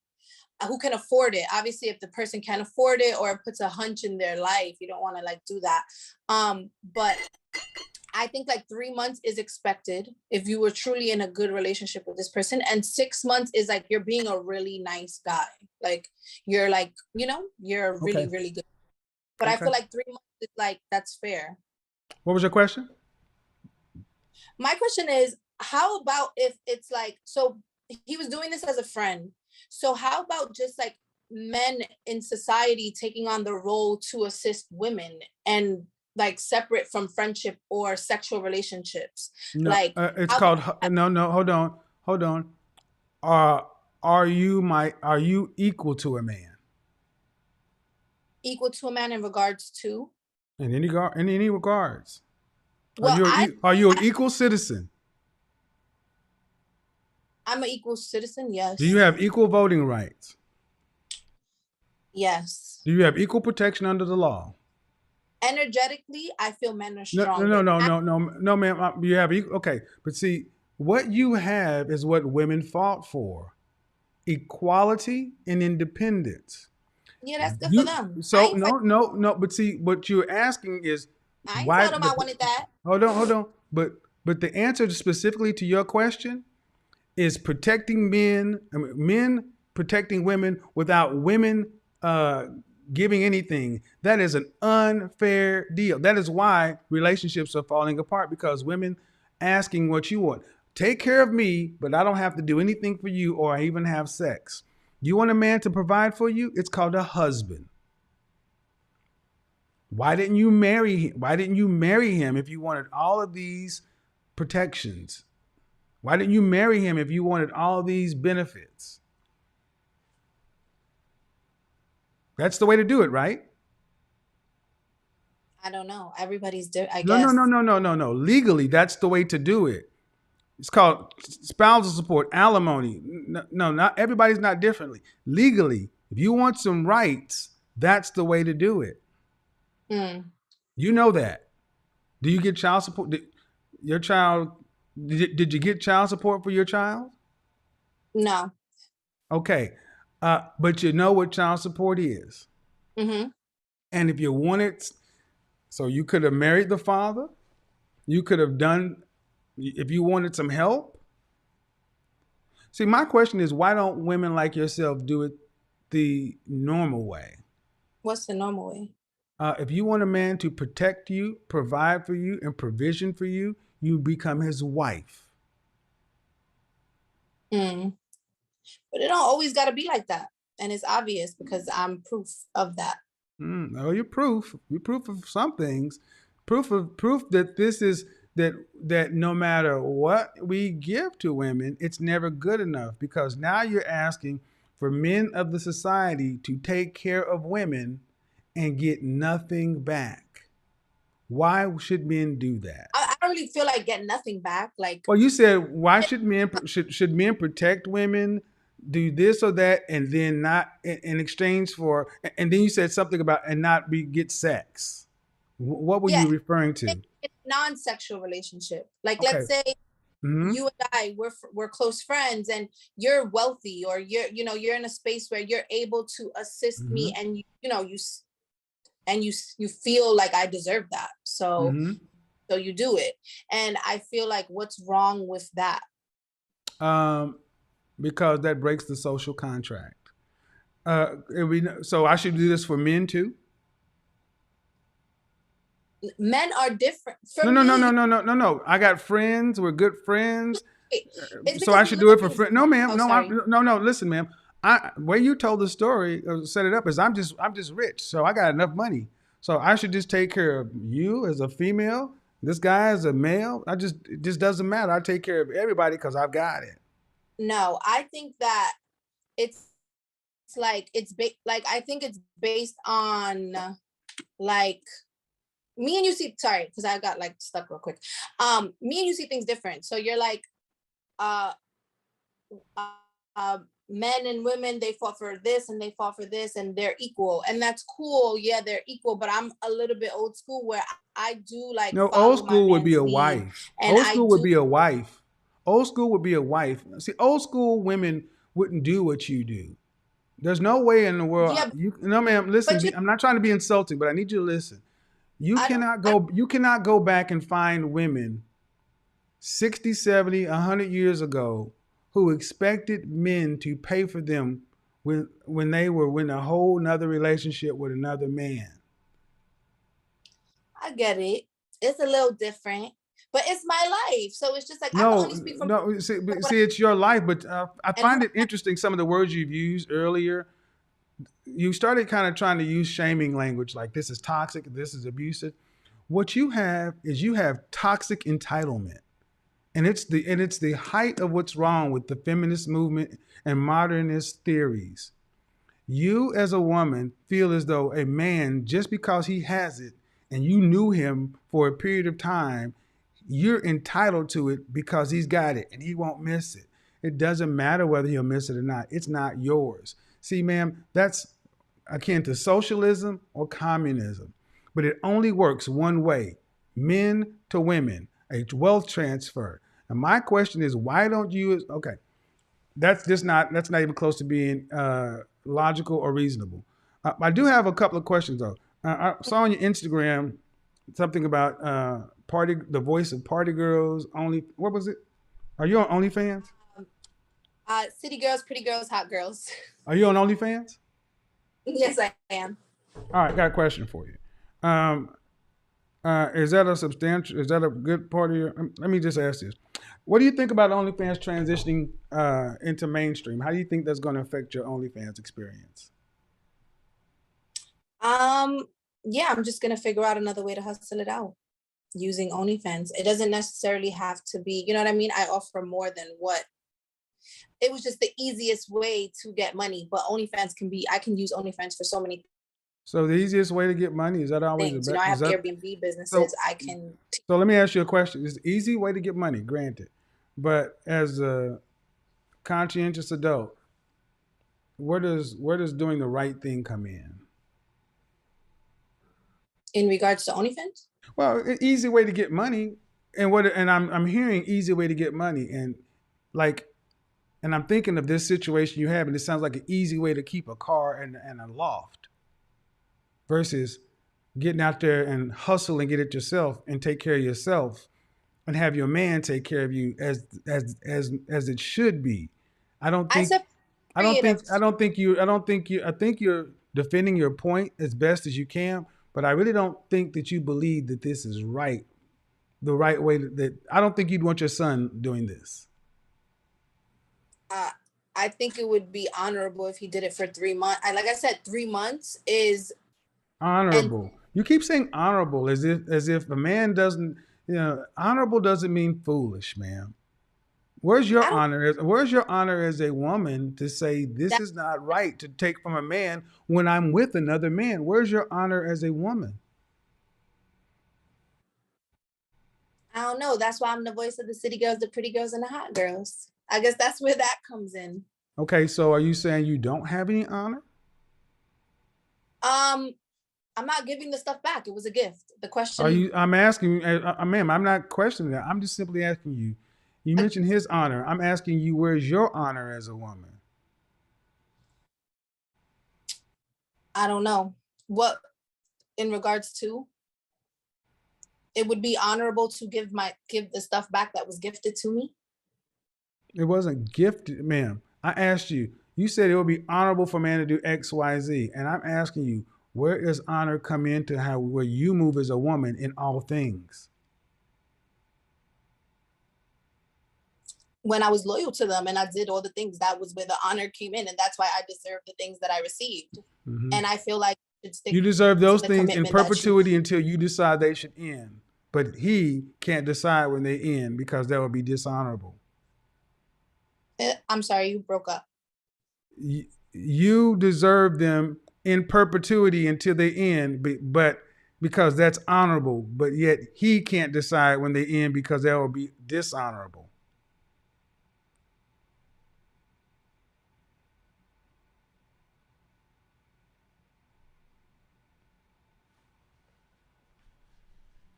who can afford it. Obviously, if the person can't afford it or puts a hunch in their life, you don't want to like do that. But I think like 3 months is expected if you were truly in a good relationship with this person. And 6 months is like you're being a really nice guy. Like, you're like, you're really, really good. But I feel like 3 months is like, that's fair. What was your question? My question is, how about if it's like, so he was doing this as a friend. So how about just like men in society taking on the role to assist women and like separate from friendship or sexual relationships? No, like it's called no. Hold on. Are you equal to a man? Equal to a man in regards to? In any regards. Well, are you an equal citizen? I'm an equal citizen, yes. Do you have equal voting rights? Yes. Do you have equal protection under the law? Energetically, I feel men are stronger. No, ma'am. You have equal. Okay, but see, what you have is what women fought for: equality and independence. Yeah, that's good for them. So no. But see, what you're asking is why? I told them I wanted that. Hold on. But the answer specifically to your question is protecting men protecting women without women giving anything. That is an unfair deal. That is why relationships are falling apart, because women asking what you want. Take care of me, but I don't have to do anything for you or even have sex. You want a man to provide for you? It's called a husband. Why didn't you marry him? Why didn't you marry him if you wanted all of these protections? Why didn't you marry him if you wanted all these benefits? That's the way to do it, right? I don't know. Everybody's different, I guess. No. Legally, that's the way to do it. It's called spousal support, alimony. No, not everybody's not differently. Legally, if you want some rights, that's the way to do it. You know that. Do you get child support? Did you get child support for your child? No. Okay. But you know what child support is. Mm-hmm. And if you wanted, so you could have married the father. You could have done, if you wanted some help. See, my question is, why don't women like yourself do it the normal way? What's the normal way? If you want a man to protect you, provide for you, and provision for you, you become his wife. But it don't always got to be like that. And it's obvious because I'm proof of that. Oh, you're proof. You're proof of some things. Proof that this is that no matter what we give to women, it's never good enough, because now you're asking for men of the society to take care of women and get nothing back. Why should men do that? I don't really feel like getting nothing back. Like, well, you said, why should men protect women, do this or that, and then not in exchange for, and then you said something about and not get sex. What were you referring to? It's non-sexual relationship. Like, let's say you and I, we're close friends, and you're wealthy, or you're in a space where you're able to assist me, and you feel like I deserve that. So So you do it. And I feel like, what's wrong with that? Because that breaks the social contract. So I should do this for men too. Men are different. For No, no, no, me, no, no, no, no, no. I got friends. We're good friends. it's So because I we should live do it in for these. friends. No, ma'am. Oh, No, sorry. no, no. Listen, ma'am. Way you told the story, set it up is I'm just rich, so I got enough money. So I should just take care of you as a female. This guy as a male. It just doesn't matter. I take care of everybody because I've got it. No, I think that it's like like I think it's based on like me and you see. Sorry, because I got like stuck real quick. Me and you see things different. So you're like, uh, men and women, they fought for this and they fought for this and they're equal, and that's cool. Yeah, they're equal, but I'm a little bit old school where I do like No, old follow my school would be man's a lead, wife. and Old I school would do. be a wife. Old school would be a wife. See, old school women wouldn't do what you do. There's no way in the world Yeah, you no ma'am, listen, but you, I'm not trying to be insulting, but I need you to listen. I don't. You cannot go back and find women 60, 70, 100 years ago who expected men to pay for them when they were in a whole nother relationship with another man. I get it. It's a little different, but it's my life, so it's just like I can No, only speak from no. See, what it's your life, but I and who. find it interesting some of the words you've used earlier. You started kind of trying to use shaming language, like this is toxic, this is abusive. What you have toxic entitlement, and it's the height of what's wrong with the feminist movement and modernist theories. You as a woman feel as though a man, just because he has it and you knew him for a period of time, you're entitled to it because he's got it and he won't miss it. It doesn't matter whether he'll miss it or not. It's not yours. See, ma'am, that's akin to socialism or communism. But it only works one way, men to women, a wealth transfer. And my question is, why don't you? Okay, that's not even close to being logical or reasonable. I do have a couple of questions though. I saw on your Instagram something about the voice of party girls. Only what was it? Are you on OnlyFans? City girls, pretty girls, hot girls. Are you on OnlyFans? Yes, I am. All right, got a question for you. Um, is that a substantial? Is that a good part of your? Let me just ask this: what do you think about OnlyFans transitioning into mainstream? How do you think that's going to affect your OnlyFans experience? Um, yeah, I'm just gonna figure out another way to hustle it out using OnlyFans. It doesn't necessarily have to be, you know what I mean? I offer more than what it was just the easiest way to get money. But OnlyFans can be, I can use OnlyFans for so many So the easiest way to get money is that always the things. You know, best? I Is have that Airbnb businesses. so? I can. So let me ask you a question. It's an easy way to get money, granted, but as a conscientious adult, where does doing the right thing come in? In regards to OnlyFans? Well, an easy way to get money, and I'm hearing easy way to get money, and like, and I'm thinking of this situation you have, and it sounds like an easy way to keep a car and a loft versus getting out there and hustle and get it yourself and take care of yourself and have your man take care of you as it should be. I don't I think said creative. I think you're defending your point as best as you can, but I really don't think that you believe that this is right. The right way that I don't think you'd want your son doing this. Uh, I think it would be honorable if he did it for 3 months. Like I said, 3 months is, and Honorable. You keep saying honorable as if a man doesn't, honorable doesn't mean foolish, ma'am. I don't. Where's your honor as a woman to say this That is not right to take from a man when I'm with another man? Where's your honor as a woman? I don't know. That's why I'm the voice of the city girls, the pretty girls, and the hot girls. I guess that's where that comes in. Okay, so are you saying you don't have any honor? Um, I'm not giving the stuff back. It was a gift. The Are question, you? I'm asking, ma'am. I'm not questioning that. I'm just simply asking you. You mentioned his honor. I'm asking you, where's your honor as a woman? I don't know what in regards to. it would be honorable to give the stuff back that was gifted to me. It wasn't gifted, ma'am. I asked you. You said it would be honorable for a man to do X, Y, Z, and I'm asking you, where does honor come into how where you move as a woman in all things? When I was loyal to them and I did all the things, that was where the honor came in, and that's why I deserve the things that I received. Mm-hmm. And I feel like you should stick You deserve those to the things in commitment that you. perpetuity until you decide they should end. But he can't decide when they end because that would be dishonorable. I'm sorry, you broke up. You deserve them in perpetuity until they end, but because that's honorable. But yet he can't decide when they end because that will be dishonorable.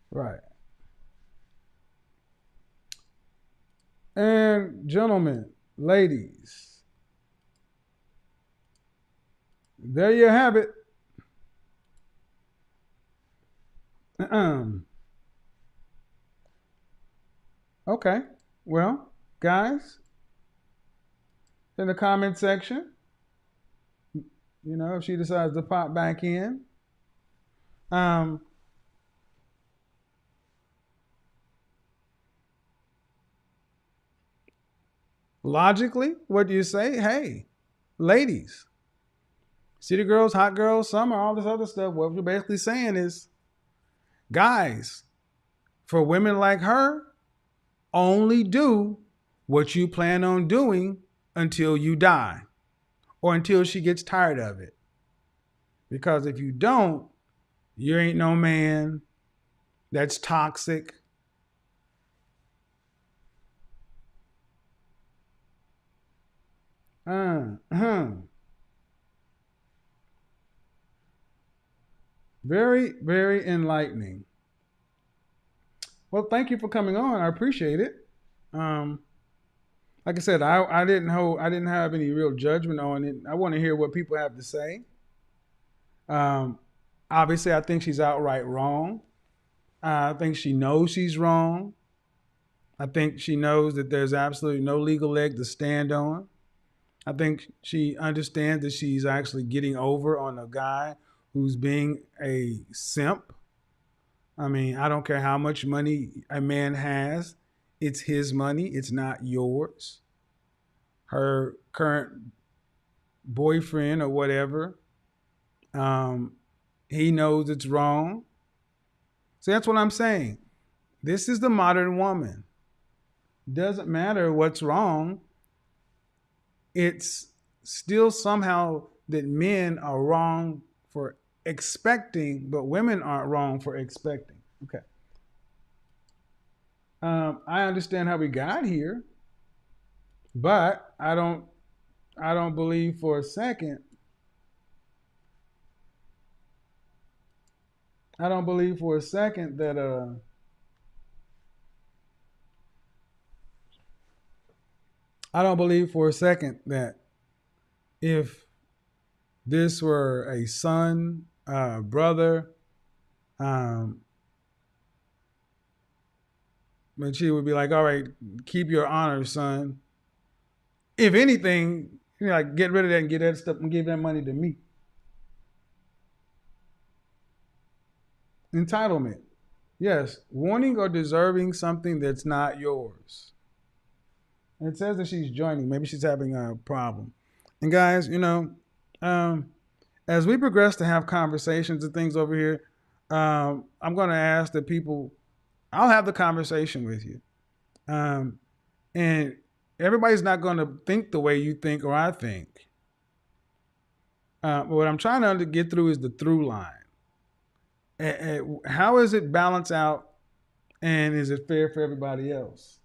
Right. And gentlemen, ladies, there you have it. Okay. Well, guys, in the comment section, if she decides to pop back in, logically, what do you say? Hey, ladies, city girls, hot girls, summer, all this other stuff. What you're basically saying is, guys, for women like her, only do what you plan on doing until you die or until she gets tired of it. Because if you don't, you ain't no man. That's toxic. Very, very enlightening. Well, thank you for coming on. I appreciate it. Like I said, I didn't have any real judgment on it. I want to hear what people have to say. Obviously, I think she's outright wrong. I think she knows she's wrong. I think she knows that there's absolutely no legal leg to stand on. I think she understands that she's actually getting over on a guy who's being a simp. I mean, I don't care how much money a man has. It's his money. It's not yours. Her current boyfriend or whatever, he knows it's wrong. So that's what I'm saying. This is the modern woman. Doesn't matter what's wrong. It's still somehow that men are wrong for expecting, but women aren't wrong for expecting. Okay. I understand how we got here, but I don't believe for a second. I don't believe for a second that I don't believe for a second that if this were a son, brother, but she would be like, all right, keep your honor, son. If anything, like get rid of that and get that stuff and give that money to me. Entitlement. Yes, wanting or deserving something that's not yours. And it says that she's joining. Maybe she's having a problem. And guys, as we progress to have conversations and things over here, I'm going to ask that people, I'll have the conversation with you. And everybody's not going to think the way you think or I think. What I'm trying to get through is the through line. How is it balanced out, and is it fair for everybody else?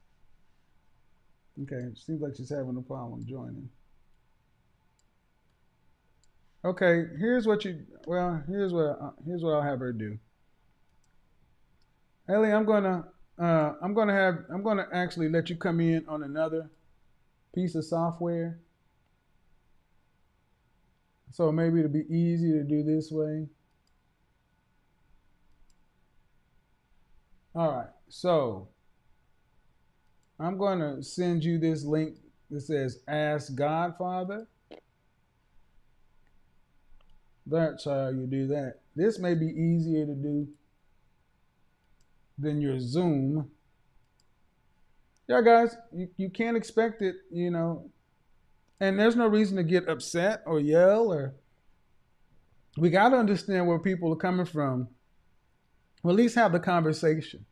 Okay, it seems like she's having a problem joining. Okay, here's what I'll have her do. Ellie, I'm gonna actually let you come in on another piece of software. So maybe it'll be easy to do this way. All right. So I'm going to send you this link that says Ask Godfather. That's how you do that. This may be easier to do than your Zoom. Yeah, guys, you can't expect it, and there's no reason to get upset or yell or we got to understand where people are coming from. Well, at least have the conversation.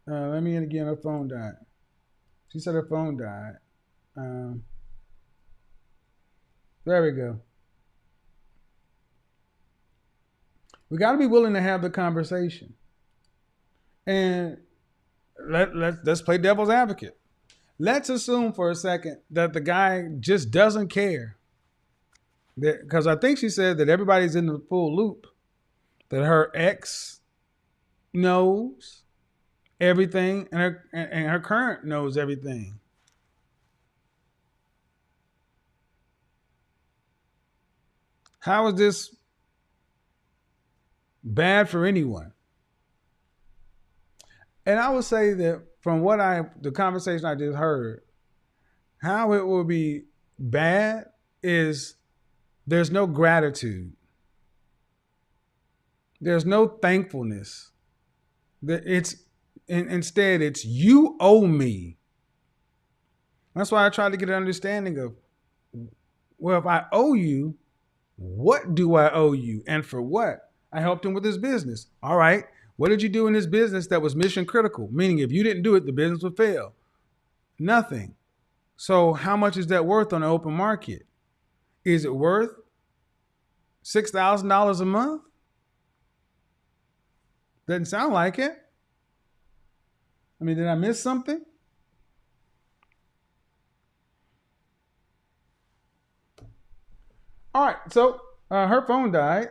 Let me in again. Her phone died. She said her phone died. There we go. We got to be willing to have the conversation, and let's play devil's advocate. Let's assume for a second that the guy just doesn't care. Because I think she said that everybody's in the full loop. That her ex knows everything, and her current knows everything. How is this bad for anyone? And I would say that from the conversation I just heard, how it will be bad is there's no gratitude. There's no thankfulness. Instead, it's you owe me. That's why I try to get an understanding of, well, if I owe you, what do I owe you? And for what? I helped him with his business. All right. What did you do in his business that was mission critical? Meaning if you didn't do it, the business would fail. Nothing. So how much is that worth on the open market? Is it worth $6,000 a month? Doesn't sound like it. I mean, did I miss something? All right, so her phone died.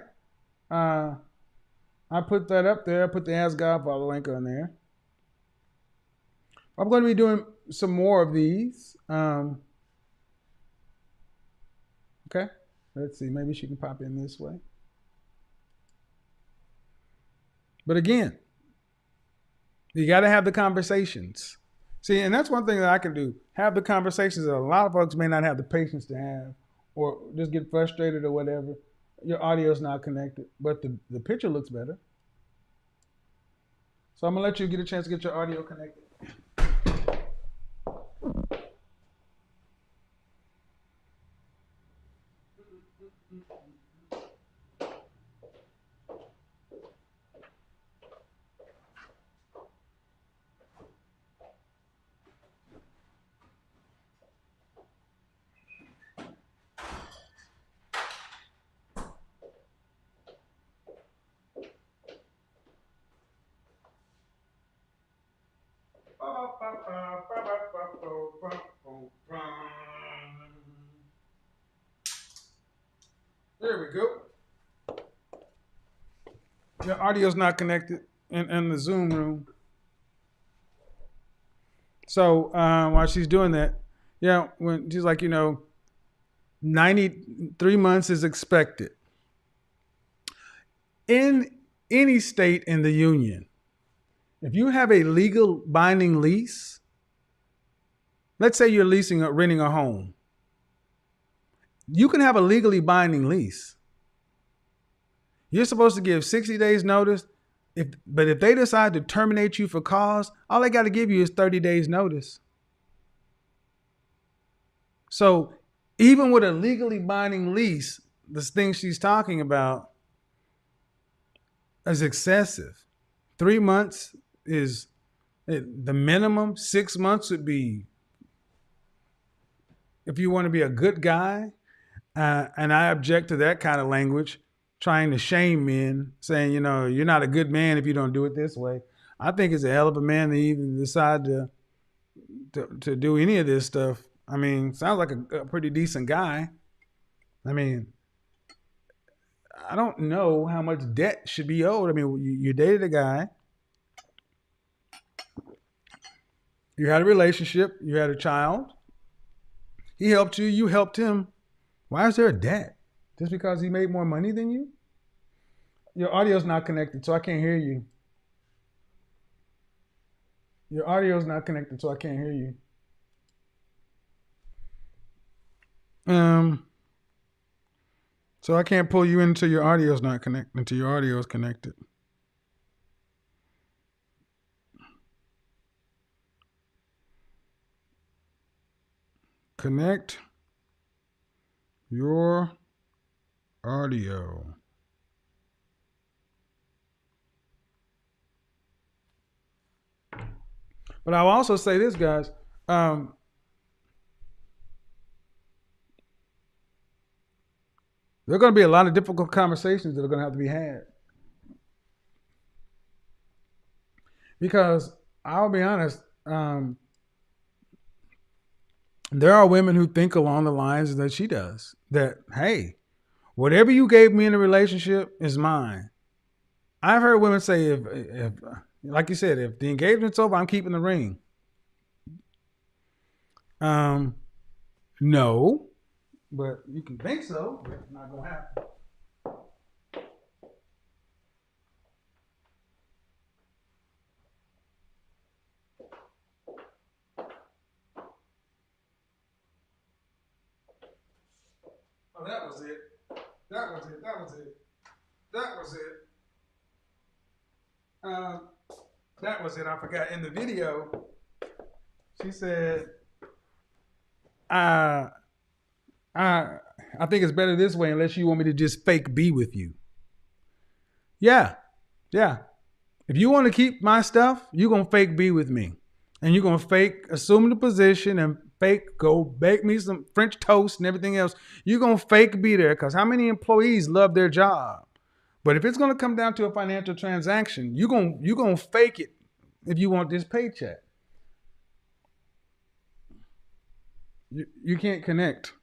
I put that up there. I put the Ask Godfather link on there. I'm going to be doing some more of these. Okay, let's see. Maybe she can pop in this way. But again, you got to have the conversations. See, and that's one thing that I can do. Have the conversations that a lot of folks may not have the patience to have or just get frustrated or whatever. Your audio is not connected, but the picture looks better. So I'm going to let you get a chance to get your audio connected. There we go. Your audio's not connected in the Zoom room. So while she's doing that, when she's like, 93 months is expected. In any state in the union, if you have a legal binding lease, let's say you're renting a home, you can have a legally binding lease. You're supposed to give 60 days notice, but if they decide to terminate you for cause, all they got to give you is 30 days notice. So even with a legally binding lease, this thing she's talking about is excessive. 3 months is the minimum. 6 months would be, if you want to be a good guy, and I object to that kind of language, trying to shame men, saying, you're not a good man if you don't do it this way. I think it's a hell of a man to even decide to do any of this stuff. I mean, sounds like a pretty decent guy. I mean, I don't know how much debt should be owed. I mean, you dated a guy. You had a relationship. You had a child. He helped you. You helped him. Why is there a debt? Just because he made more money than you? Your audio's not connected, so I can't hear you. Your audio's not connected, so I can't hear you. So I can't pull you in until your audio's not connected, until your audio is connected. Connect your audio. But I'll also say this, guys. There are going to be a lot of difficult conversations that are going to have to be had. Because I'll be honest, there are women who think along the lines that she does. That, hey, whatever you gave me in a relationship is mine. I've heard women say, if like you said, if the engagement's over, I'm keeping the ring. No, but you can think so, but it's not going to happen. Oh, that was it. That was it. That was it. That was it. That was it. I forgot. In the video, she said, I think it's better this way unless you want me to just fake be with you. Yeah. If you want to keep my stuff, you're going to fake be with me. And you're going to fake assume the position and fake go bake me some French toast and everything else. You're going to fake be there because how many employees love their job? But if it's going to come down to a financial transaction, you're going to fake it if you want this paycheck. You can't connect.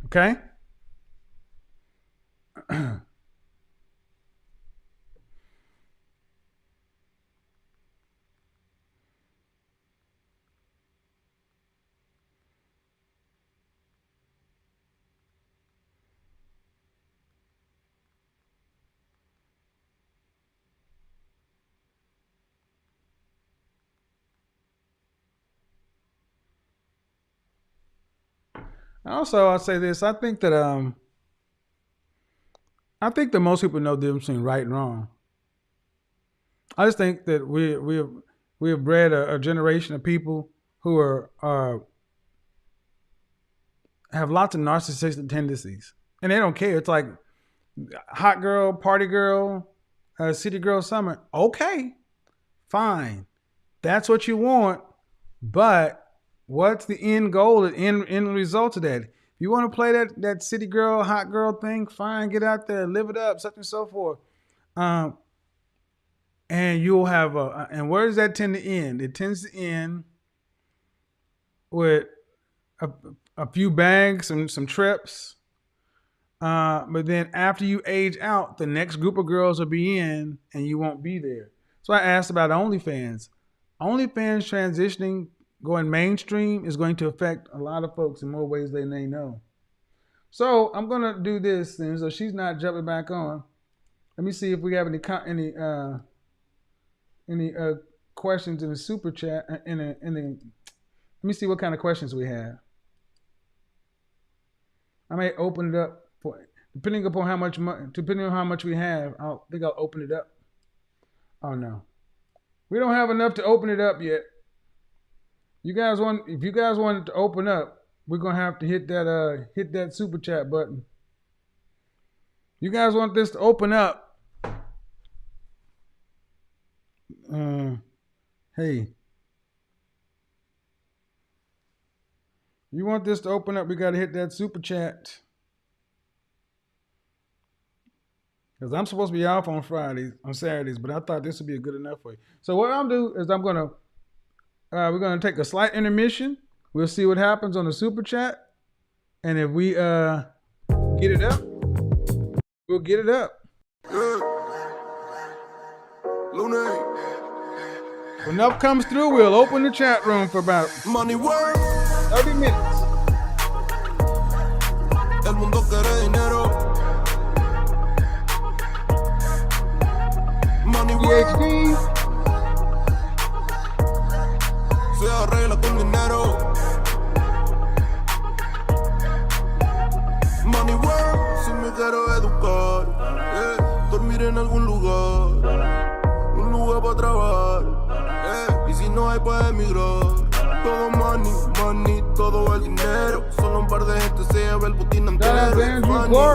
Okay? Also, I'll say this. I think that most people know the difference between right and wrong. I just think that we have bred a generation of people who have lots of narcissistic tendencies, and they don't care. It's like hot girl, party girl, city girl summer. Okay, fine, that's what you want, but what's the end goal, the end result of that? If you want to play that city girl, hot girl thing, fine, get out there, live it up, such and so forth. And you'll have and where does that tend to end? It tends to end with a few bags and some trips. But then after you age out, the next group of girls will be in and you won't be there. So I asked about OnlyFans. OnlyFans transitioning, going mainstream is going to affect a lot of folks in more ways than they know. So I'm going to do this thing. So she's not jumping back on. Let me see if we have any questions in the super chat. Let me see what kind of questions we have. I may open it up depending on how much we have. I think I'll open it up. Oh no, we don't have enough to open it up yet. If you guys want it to open up, we're gonna have to hit that super chat button. You guys want this to open up? Hey, you want this to open up? We gotta hit that super chat. Because I'm supposed to be off on Saturdays, but I thought this would be good enough for you. So what I'll do is we're gonna take a slight intermission. We'll see what happens on the super chat, and if we get it up, we'll get it up. When enough comes through, we'll open the chat room for about 30 minutes. PhD. Se arregla con dinero. Money work, si me quiero educar, dormir en algún lugar, un lugar para trabajar, y si no hay para emigrar. Todo money, money, todo el dinero. Solo un par de gente se lleva el botín entero.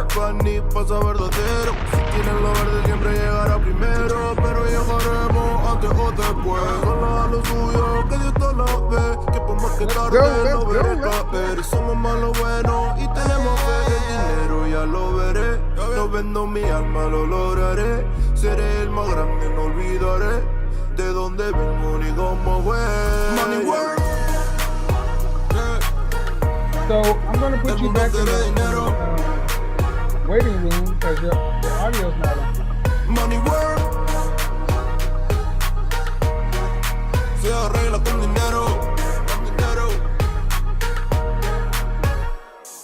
Funny, pasa verdadero. Si tienen lo verde siempre llegará primero, pero llegaremos antes o después. Solo a lo suyo, que Dios todo lo ve. Que por más que tarde lo veré caer. Somos más lo bueno y tenemos fe. El dinero ya lo veré. No vendo mi alma, lo lograré. Seré el más grande, no olvidaré de dónde vengo ni cómo voy. Money work. So I'm going to put you back in the waiting room because your audio's not on. Money work. Se arregla con dinero.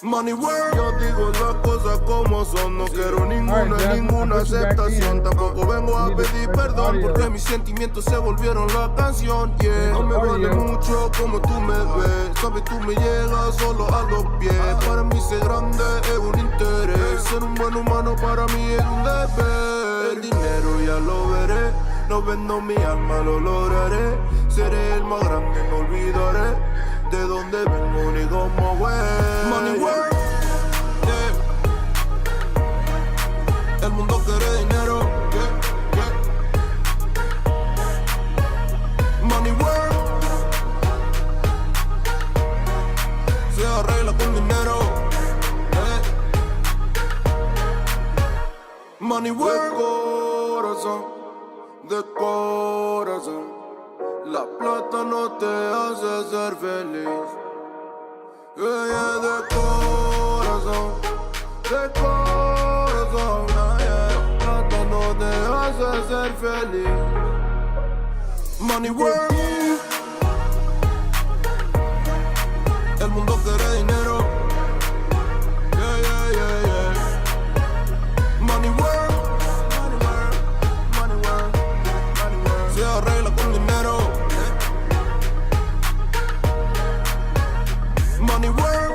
Money work. Yo digo las cosas como son. No quiero ninguna aceptación. Tampoco vengo a pedir perdón porque mis sentimientos se volvieron la canción. Yeah. No me vale mucho como tú me ves. Sabes, tú me llegas solo a los pies. Para mí ser grande es un interés. Ser un buen humano para mí es un deber. El dinero ya lo veré. No vendo mi alma, lo lograré. Seré el más grande, no olvidaré de dónde vengo ni cómo voy. Money work, yeah. El mundo quiere dinero, yeah, yeah. Money work, se arregla con dinero, yeah. Money work, de corazón. La plata no te hace ser feliz. Yeah, de corazón, yeah. La plata no te hace ser feliz. Money work. El mundo quiere dinero. Yeah, yeah, yeah, yeah. Money work. Money work. Se arregla con dinero. Money work.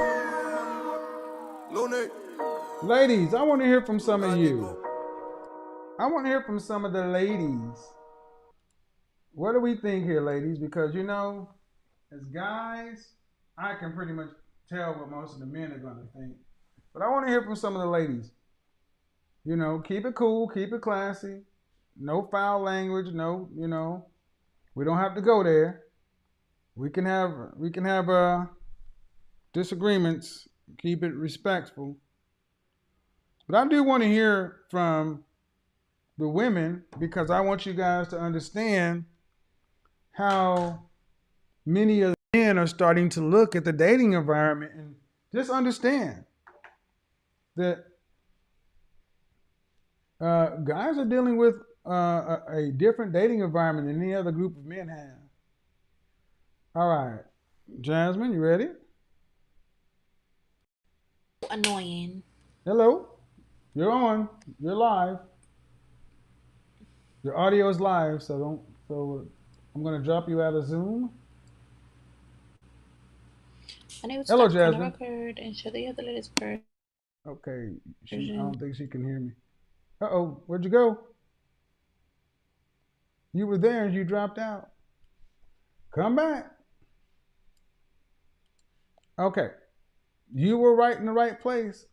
Ladies, I want to hear from some of you. I want to hear from some of the ladies. What do we think here, ladies? Because, you know, as guys, I can pretty much tell what most of the men are going to think. But I want to hear from some of the ladies. You know, keep it cool, keep it classy. No foul language, no, you know, we don't have to go there. We can have disagreements, keep it respectful. But I do want to hear from the women because I want you guys to understand how many of the men are starting to look at the dating environment and just understand that guys are dealing with a different dating environment than any other group of men have. All right, Jasmine, you ready? Annoying. Hello, you're on. You're live. Your audio is live, so I'm gonna drop you out of Zoom. Hello, Jasmine. And show the other ladies first. Okay, I don't think she can hear me. Uh-oh, where'd you go? You were there and you dropped out. Come back. Okay, you were right in the right place.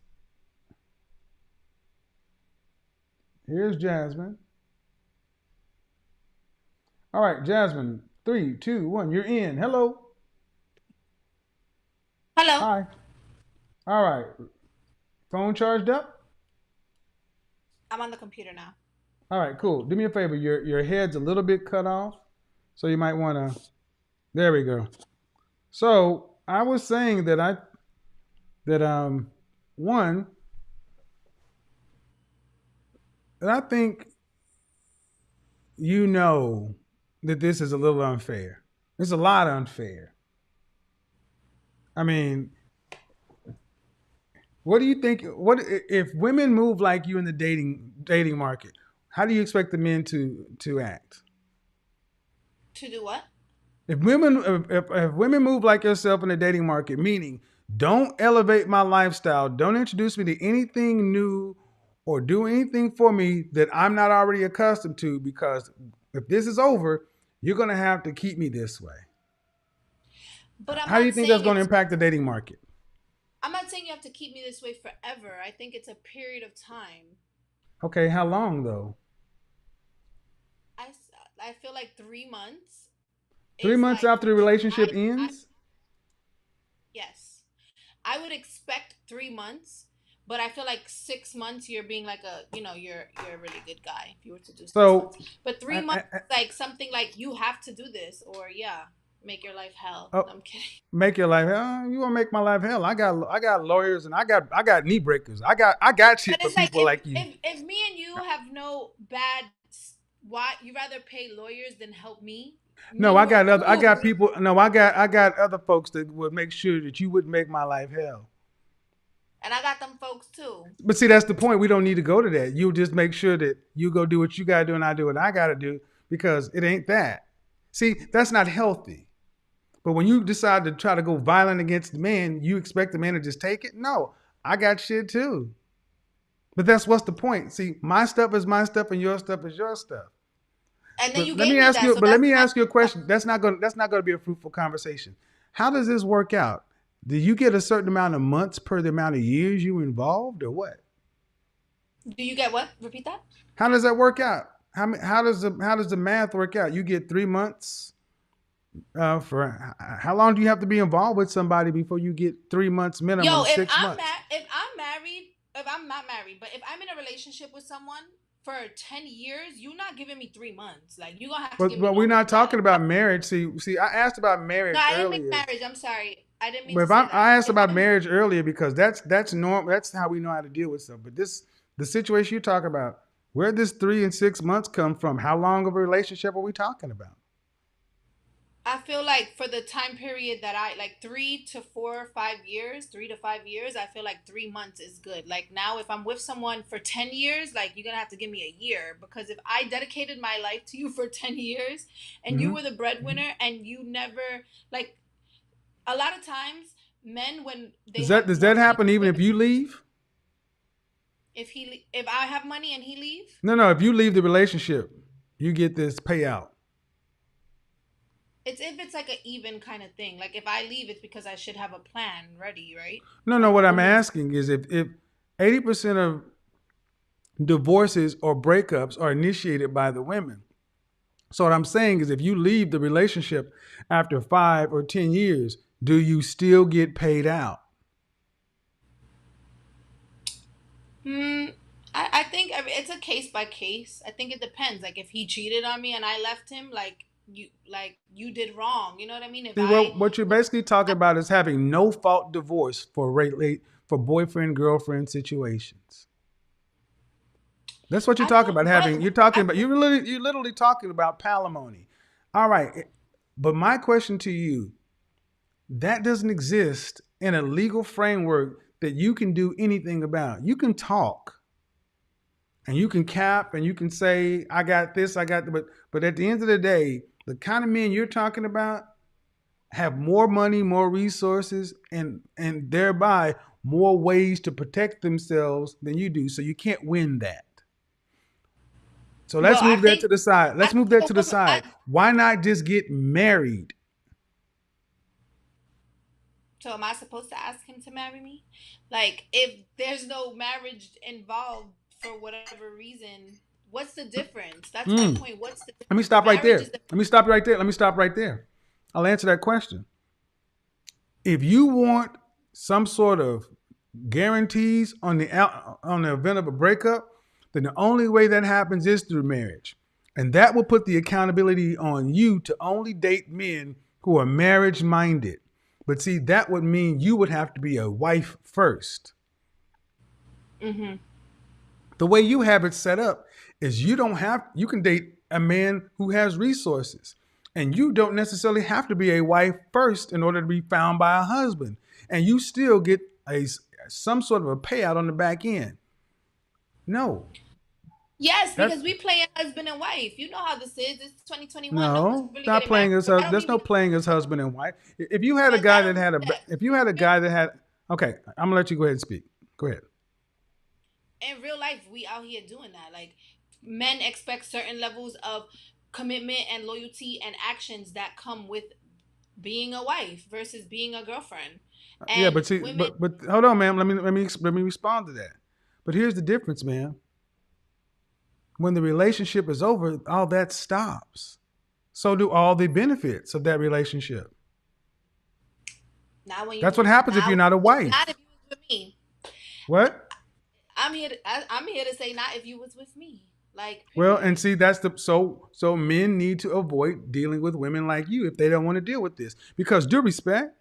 Here's Jasmine. All right, Jasmine, 3, 2, 1, you're in. Hello. Hello. Hi. All right. Phone charged up? I'm on the computer now. All right, cool. Do me a favor. Your head's a little bit cut off, so you might want to. There we go. So I was saying that one, that I think you know that this is a little unfair. It's a lot unfair. I mean, what do you think? What if women move like you in the dating market? how do you expect the men to act? To do what? If women move like yourself in the dating market, meaning don't elevate my lifestyle, don't introduce me to anything new or do anything for me that I'm not already accustomed to, because if this is over, you're going to have to keep me this way. But I'm How do you not think that's saying going to it's. impact the dating market? I'm not saying you have to keep me this way forever. I think it's a period of time. Okay, how long though? I, I feel like 3 months 3 months like after the relationship I ends? yes, I would expect 3 months, but I feel like 6 months you're being like you're a really good guy if you were to do 6 months. So, But three I, months I, like something like you have to do this, or yeah, make your life hell. oh, No, I'm kidding. make your life hell. You want to make my life hell? I got lawyers and I got knee breakers. I got But shit for it's like people like you. if me and you have no bad, why you rather pay lawyers than help me? No, Men who are I cool, got people. No, I got other folks that would make sure that you wouldn't make my life hell. and I got them folks too. But see, that's the point. We don't need to go to that. You just make sure that you go do what you gotta do and I do what I gotta do, because it ain't that. See, that's not healthy. But when you decide to try to go violent against the man, you expect the man to just take it? No, I got shit too. But that's what's the point. See, my stuff is my stuff and your stuff is your stuff. And then But you let gave me me ask that, you. so But let that's me my ask you a stuff. question. That's not going to be a fruitful conversation. How does this work out? Do you get a certain amount of months per the amount of years you involved, or what? Do you get what? Repeat that. How does that work out? How does the math work out? You get 3 months for how long do you have to be involved with somebody before you get 3 months Yo, minimum, 6 months? if I'm married, if I'm not married, but if I'm in a relationship with someone for 10 years, you're not giving me 3 months. Like you gonna have to But give me but we're longer not than that. talking about marriage. See, I asked about No, marriage I didn't mean earlier. marriage. I'm sorry. I didn't mean But to if say I that. asked If about I'm in, marriage earlier because that's normal. That's how we know how to deal with stuff. But the situation you talk about, where this 3 and 6 months come from? How long of a relationship are we talking about? I feel like for the time period that I like 3 to 5 years, 3 to 5 years, I feel like 3 months is good. Like now, if I'm with someone for 10 years, like you're gonna have to give me a year because if I dedicated my life to you for 10 years and you Mm-hmm. were the breadwinner and you never like a lot of times men when they Does that have does more that money happen even if you leave? if I have money and he leave, No. If you leave the relationship, you get this payout. it's if it's like an even kind of thing. Like if I leave, it's because I should have a plan ready, right? No. Like What I'm boom. asking is if 80% of divorces or breakups are initiated by the women. So what I'm saying is, if you leave the relationship after 5 or 10 years, do you still get paid out? Hmm. I think it's a case by case. I think it depends. Like if he cheated on me and I left him, like you did wrong. You know what I mean? If See, well, what you're basically talking about is having no fault divorce for boyfriend girlfriend situations. That's what you're I talking feel about. both. Having you're talking I about feel you're literally talking about palimony. All right, but my question to you: that doesn't exist in a legal framework that you can do anything about. You can talk and you can cap and you can say, I got this, I got that. But at the end of the day, the kind of men you're talking about have more money, more resources, and thereby more ways to protect themselves than you do. So you can't win that. So well. let's move that to the side. I Let's move think that a to the woman. side. Why not just get married? So am I supposed to ask him to marry me? Like if there's no marriage involved for whatever reason, what's the difference? That's my Mm. point. What's the Let me difference? stop right Marriage there. is the Let me stop right there. Let me stop right there. I'll answer that question. If you want some sort of guarantees on the event of a breakup, then the only way that happens is through marriage. And that will put the accountability on you to only date men who are marriage minded. But see, that would mean you would have to be a wife first. hmm The way you have it set up is you can date a man who has resources. And you don't necessarily have to be a wife first in order to be found by a husband. And you still get some sort of a payout on the back end. No. Yes, That's because we playing husband and wife. You know how this is. It's 2021. No one's no, really not getting married. playing as So I don't there's no even playing as husband and wife. If you had a because guy I that don't had do a that. if you had a guy that had okay, I'm gonna let you go ahead and speak. Go ahead. In real life, we out here doing that. Like men expect certain levels of commitment and loyalty and actions that come with being a wife versus being a girlfriend. Yeah, And but see, women, but hold on, man. Let me respond to that. But here's the difference, man. When the relationship is over, all that stops. So do all the benefits of that relationship. not when you That's what was happens if you're not not a not if wife. you was with me. What? I'm here to say not if you was with me. Like Well, and period. see, that's the so men need to avoid dealing with women like you if they don't want to deal with this. Because due respect,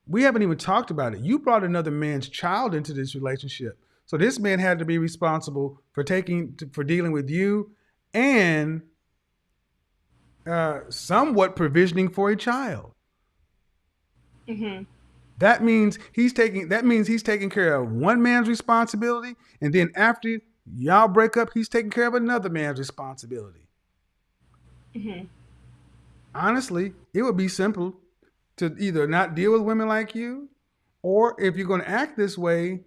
we haven't even talked about it. You brought another man's child into this relationship. So this man had to be responsible for for dealing with you and somewhat provisioning for a child. Hmm. That means he's taking care of one man's responsibility, and then after y'all break up, he's taking care of another man's responsibility. Hmm. Honestly, it would be simple to either not deal with women like you, or if you're going to act this way,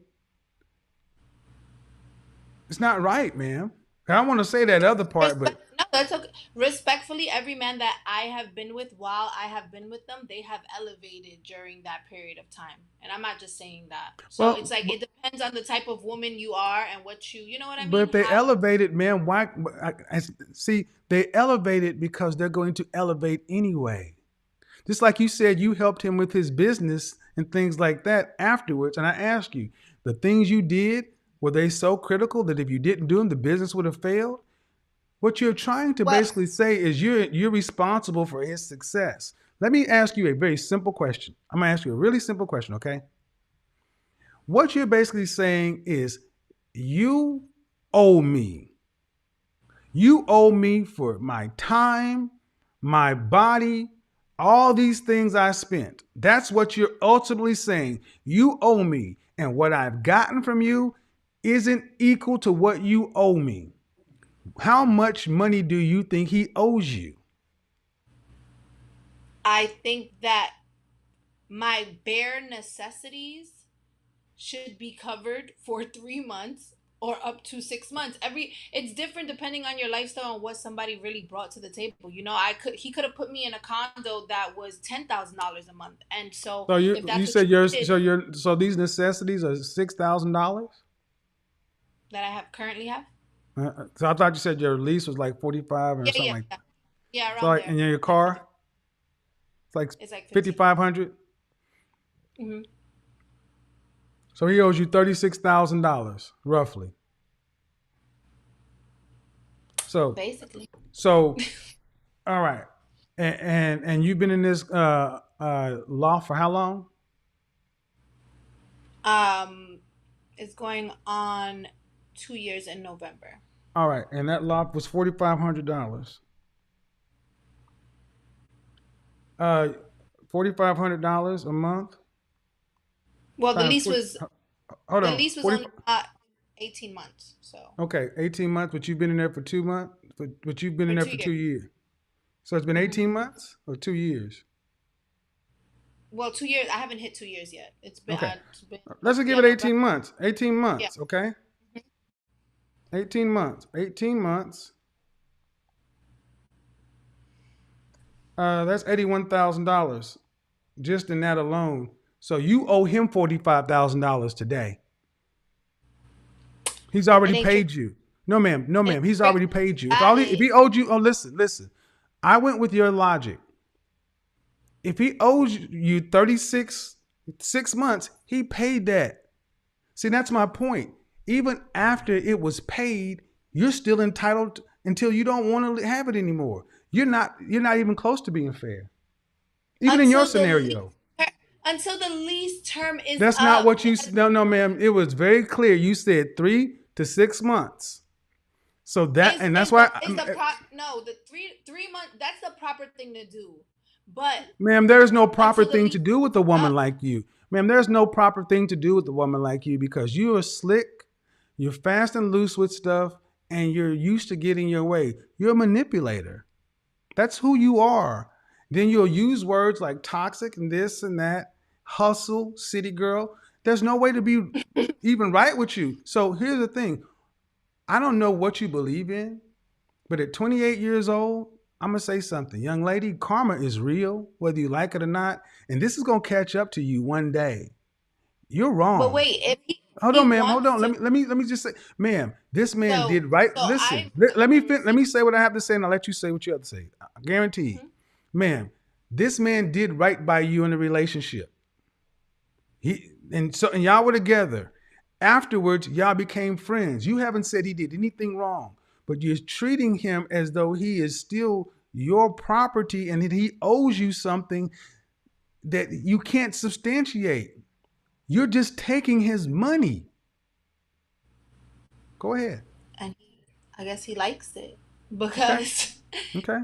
it's not right, man. I don't want to say that other part, but No, that's okay. Respectfully, every man that I have been with, while I have been with them, they have elevated during that period of time. And I'm not just saying that. So it's well, like it depends on the type of woman you are and what you know what I but mean? if they How elevated, man, why? See, they elevated because they're going to elevate anyway. Just like you said, you helped him with his business and things like that afterwards. And I asked you, the things you did, were they so critical that if you didn't do them, the business would have failed? What you're trying to what basically say is you're responsible for his success. Let me ask you a very simple question. I'm gonna ask you a really simple question, okay? What you're basically saying is you owe me. You owe me for my time, my body, all these things I spent. That's what you're ultimately saying. You owe me. And what I've gotten from you isn't equal to what you owe me. How much money do you think he owes you? I think that my bare necessities should be covered for 3 months or up to 6 months. It's different depending on your lifestyle and what somebody really brought to the table. He could have put me in a condo that was $10,000 a month, and so So if you that's what said you yours did so these necessities are $6,000? that I have currently have, So I thought you said your lease was like 45 or yeah, something yeah, like yeah, that. yeah, So around like, there. and your It's like 50. car, it's like It's like 15. 5,500. Hmm. So he owes you $36,000 roughly. So Basically. so all right, and you've been in this law for how long? Um, it's going on 2 years in November. All right, and that law was $4,500. Uh, $4,500 a month Well, times 40. Hold the on, lease was 40. only 18 months, so 18 months, but you've been in there for 2 months. But you've been in for there two for years. 2 years. So it's been Hmm. 18 months or 2 years. Well, 2 years. I haven't hit 2 years yet. Okay, It's been let's just give yeah, it November. 18 months. 18 Yeah. months, okay? Mhm. 18 months. 18 months. That's $81,000 just in that alone. So you owe him $45,000 today. He's It already ain't tricky. paid you. No, ma'am. No, It's ma'am. He's already tricky. paid you. If Vale. he owed you, oh, listen. I went with your logic. If he owes you 6 months, he paid that. See, that's my point. Even after it was paid, you're still entitled until you don't want to have it anymore. You're not even close to being fair. Even in your Until the lease scenario. until the lease term is That's not up. what you no no ma'am. It was very clear. You said 3 to 6 months. So that and that's why Is the pro no the 3 month that's the proper thing to do, but ma'am, there's no proper until the thing to lease do with a is woman up. like you. Ma'am, there's no proper thing to do with a woman like you because you are slick, you're fast and loose with stuff, and you're used to getting your way. You're a manipulator. That's who you are. Then you'll use words like toxic and this and that, hustle, city girl. There's no way to be even right with you. So here's the thing. I don't know what you believe in, but at 28 years old, I'm going to say something. Young lady, karma is real, whether you like it or not. And this is going to catch up to you one day. You're But wrong. wait, if Hold he on, ma'am. Hold wants on. to, Let me just say, ma'am, this man so did right. so Listen, I let me say what I have to say, and I'll let you say what you have to say. I guarantee, ma'am, this man did right by you in the relationship. And y'all were together. Afterwards, y'all became friends. You haven't said he did anything wrong, but you're treating him as though he is still your property and that he owes you something that you can't substantiate. You're just taking his money. Go ahead. and I guess he likes it Okay. because Okay.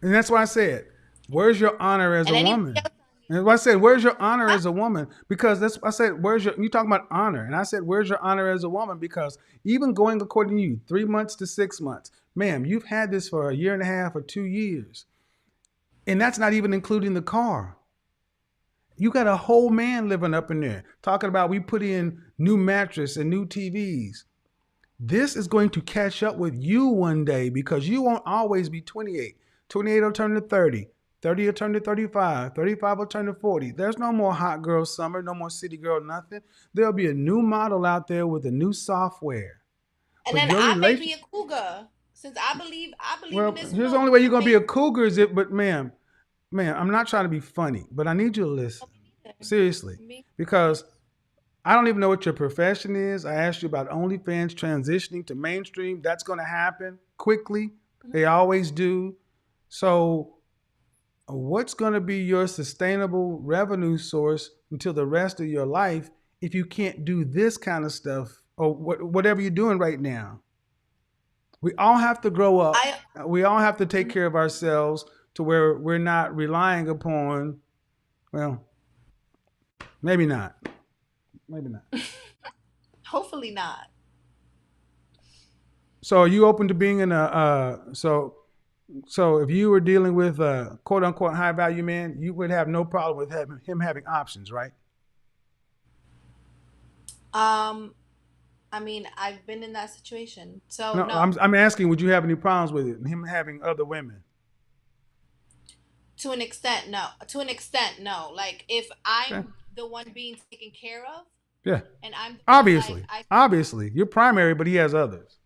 And that's why I said, where's your honor as and a anybody woman? else, And I said, where's your honor huh? as a woman? Because that's I said, you talking about honor? And I said, where's your honor as a woman? Because even going according to you, 3 months to 6 months, ma'am, you've had this for a year and a half or 2 years. And that's not even including the car. You got a whole man living up in there talking about we put in new mattress and new TVs. This is going to catch up with you one day because you won't always be 28. 28 will turn to 30. 30 will turn to 35. 35 will turn to 40. There's no more hot girl summer, no more city girl nothing. There'll be a new model out there with a new software. And But then your I may be relation, a cougar since I believe in well, this here's the world. only way you're Women going to be may a cougar is it, but ma'am, I'm not trying to be funny, but I need you to listen. Seriously. me. Because I don't even know what your profession is. I asked you about OnlyFans transitioning to mainstream. That's going to happen quickly. They always do. So, what's going to be your sustainable revenue source until the rest of your life if you can't do this kind of stuff or whatever you're doing right now? We all have to grow up. I We all have to take care of ourselves to where we're not relying upon, well, maybe not. Maybe not. hopefully not. So are you open to being in so if you were dealing with a quote unquote high value man, you would have no problem with him having options, right? Um, I mean, I've been in that situation, so No, no. I'm asking, would you have any problems with it? Him having other women? To an extent, no. To an extent, no. Like if Okay. I'm the one being taken care of, Yeah. and I'm the one like Obviously. I, Obviously. You're primary, but he has others.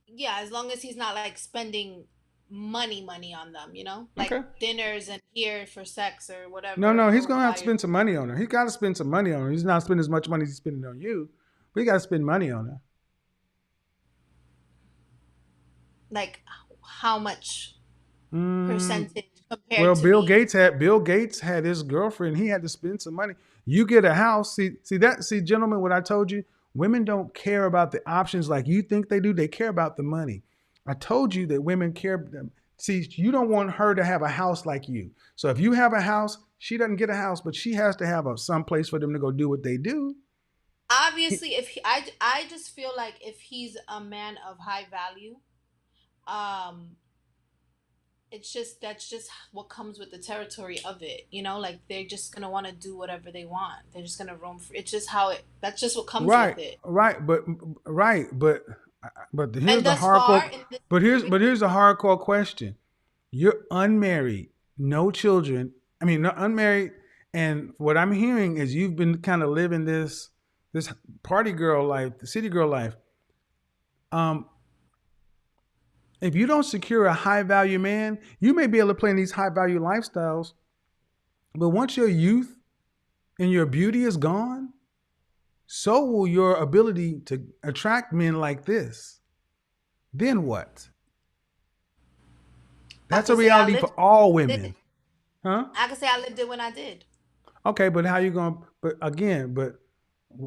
yeah, as long as he's not like spending money on them, like Okay. dinners and here for sex or No, whatever no, he's for gonna have while to you're. spend some money on her. He's gotta spend some money on her. He's not spending as much money as he's spending on you, but he gotta spend money on her. Like how much Mm, percentage Well, compared to me? Bill Gates had his girlfriend. He had to spend some money. You get a house. See, gentlemen. What I told you, women don't care about the options like you think they do. They care about the money. I told you that women care. See, you don't want her to have a house like you. So if you have a house, she doesn't get a house, but she has to have some place for them to go do what they do. Obviously, if I just feel like if he's a man of high value, um it's just that's just what comes with the territory of it, like they're just gonna want to do whatever they want. They're just gonna roam free. It's just how it that's just what comes with Right, it. right, right, but here's And the thus far hardcore. in this But here's the hardcore question. You're unmarried, no children. I mean, not unmarried, and what I'm hearing is you've been kind of living this party girl life, the city girl life. Um, if you don't secure a high value man, you may be able to play in these high value lifestyles, but once your youth and your beauty is gone, so will your ability to attract men like this. Then what? I That's a could say I reality lived for all did women, it. huh? I could say I lived it when I did. Okay, but how you going? But again, but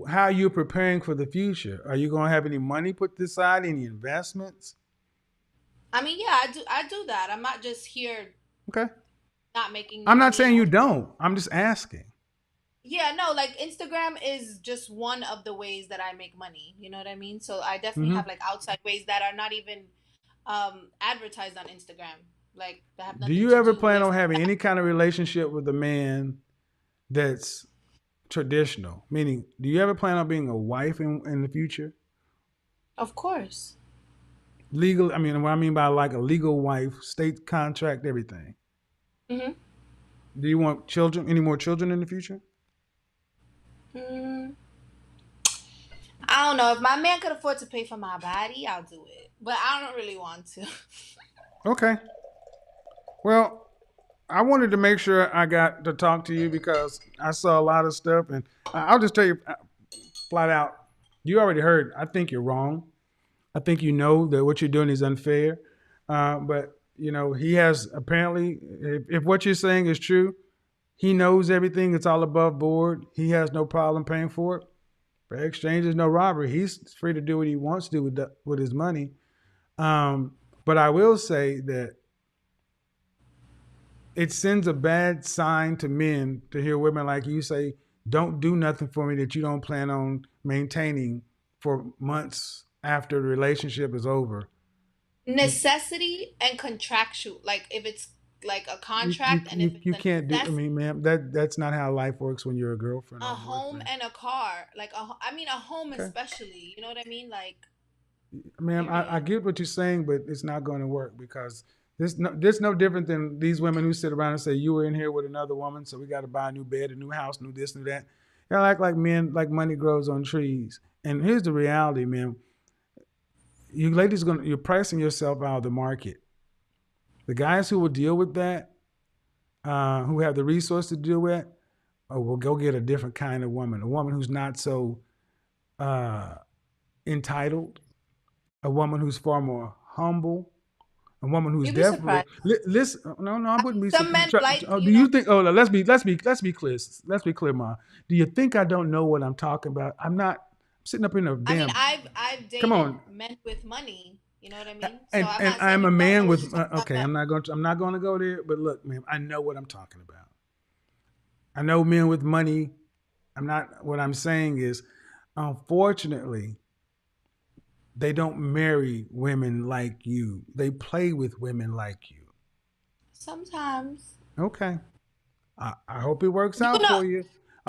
how are you preparing for the future? Are you going to have any money put aside, any investments? I mean, yeah, I do that. I'm not just here Okay, not making no I'm not money and saying you also. don't. I'm just asking. Yeah, no, like Instagram is just one of the ways that I make money. You know what I mean? So I definitely Hmm. have like outside ways that are not even advertised on Instagram, like that have Do nothing you to ever do plan with on having any kind of relationship with a man that's traditional? Meaning, do you ever plan on being a wife in the future? Of course. Legal, I mean, what I mean by like a legal wife, state contract, everything. Mm-hmm. Do you want children, any more children in the future? Mm, I don't know. If my man could afford to pay for my body, I'll do it. But I don't really want to. Okay. Well, I wanted to make sure I got to talk to you because I saw a lot of stuff, and I'll just tell you flat out. You already heard. I think you're wrong. I think you know that what you're doing is unfair. But he has apparently, if what you're saying is true, he knows everything. It's all above board. He has no problem paying for it. Fair exchange is no robbery. He's free to do what he wants to do with his money. Um, but I will say that it sends a bad sign to men to hear women like you say, "Don't do nothing for me that you don't plan on maintaining for months after the relationship is over." Necessity and contractual. Like if it's like a You you contract and if you, it's you a can't do. I necessity, mean, ma'am, that's not how life works when you're a girlfriend or a a home boyfriend. and a car. Like I mean a home Okay, especially. You know what I mean? Like ma'am, I period. get what you're saying, but it's not going to work because this no different than these women who sit around and say you were in here with another woman, so we got to buy a new bed, a new house, new this, new that. Y'all act like men like money grows on trees. And here's the reality, man. You ladies you're pricing yourself out of the market. The guys who will deal with that, who have the resource to deal with, will go get a different kind of woman, a woman who's not so uh, entitled, a woman who's far more humble, a woman who's You'd be definitely surprised. listen. No, I wouldn't be Some men surprised. like, Do you think? Oh, let's be clear. Let's be clear, Ma. Do you think I don't know what I'm talking about? I'm not sitting up in a I mean, damn. I've Come dated on, men with money. You know what I mean? So and I'm and not saying I'm you a don't know man what you're with. talking about, Okay, but I'm not going to go there. But look, man, I know what I'm talking about. I know men with money. I'm not. What I'm saying is, unfortunately, they don't marry women like you. They play with women like you. sometimes Okay. I hope it works you out know. for you.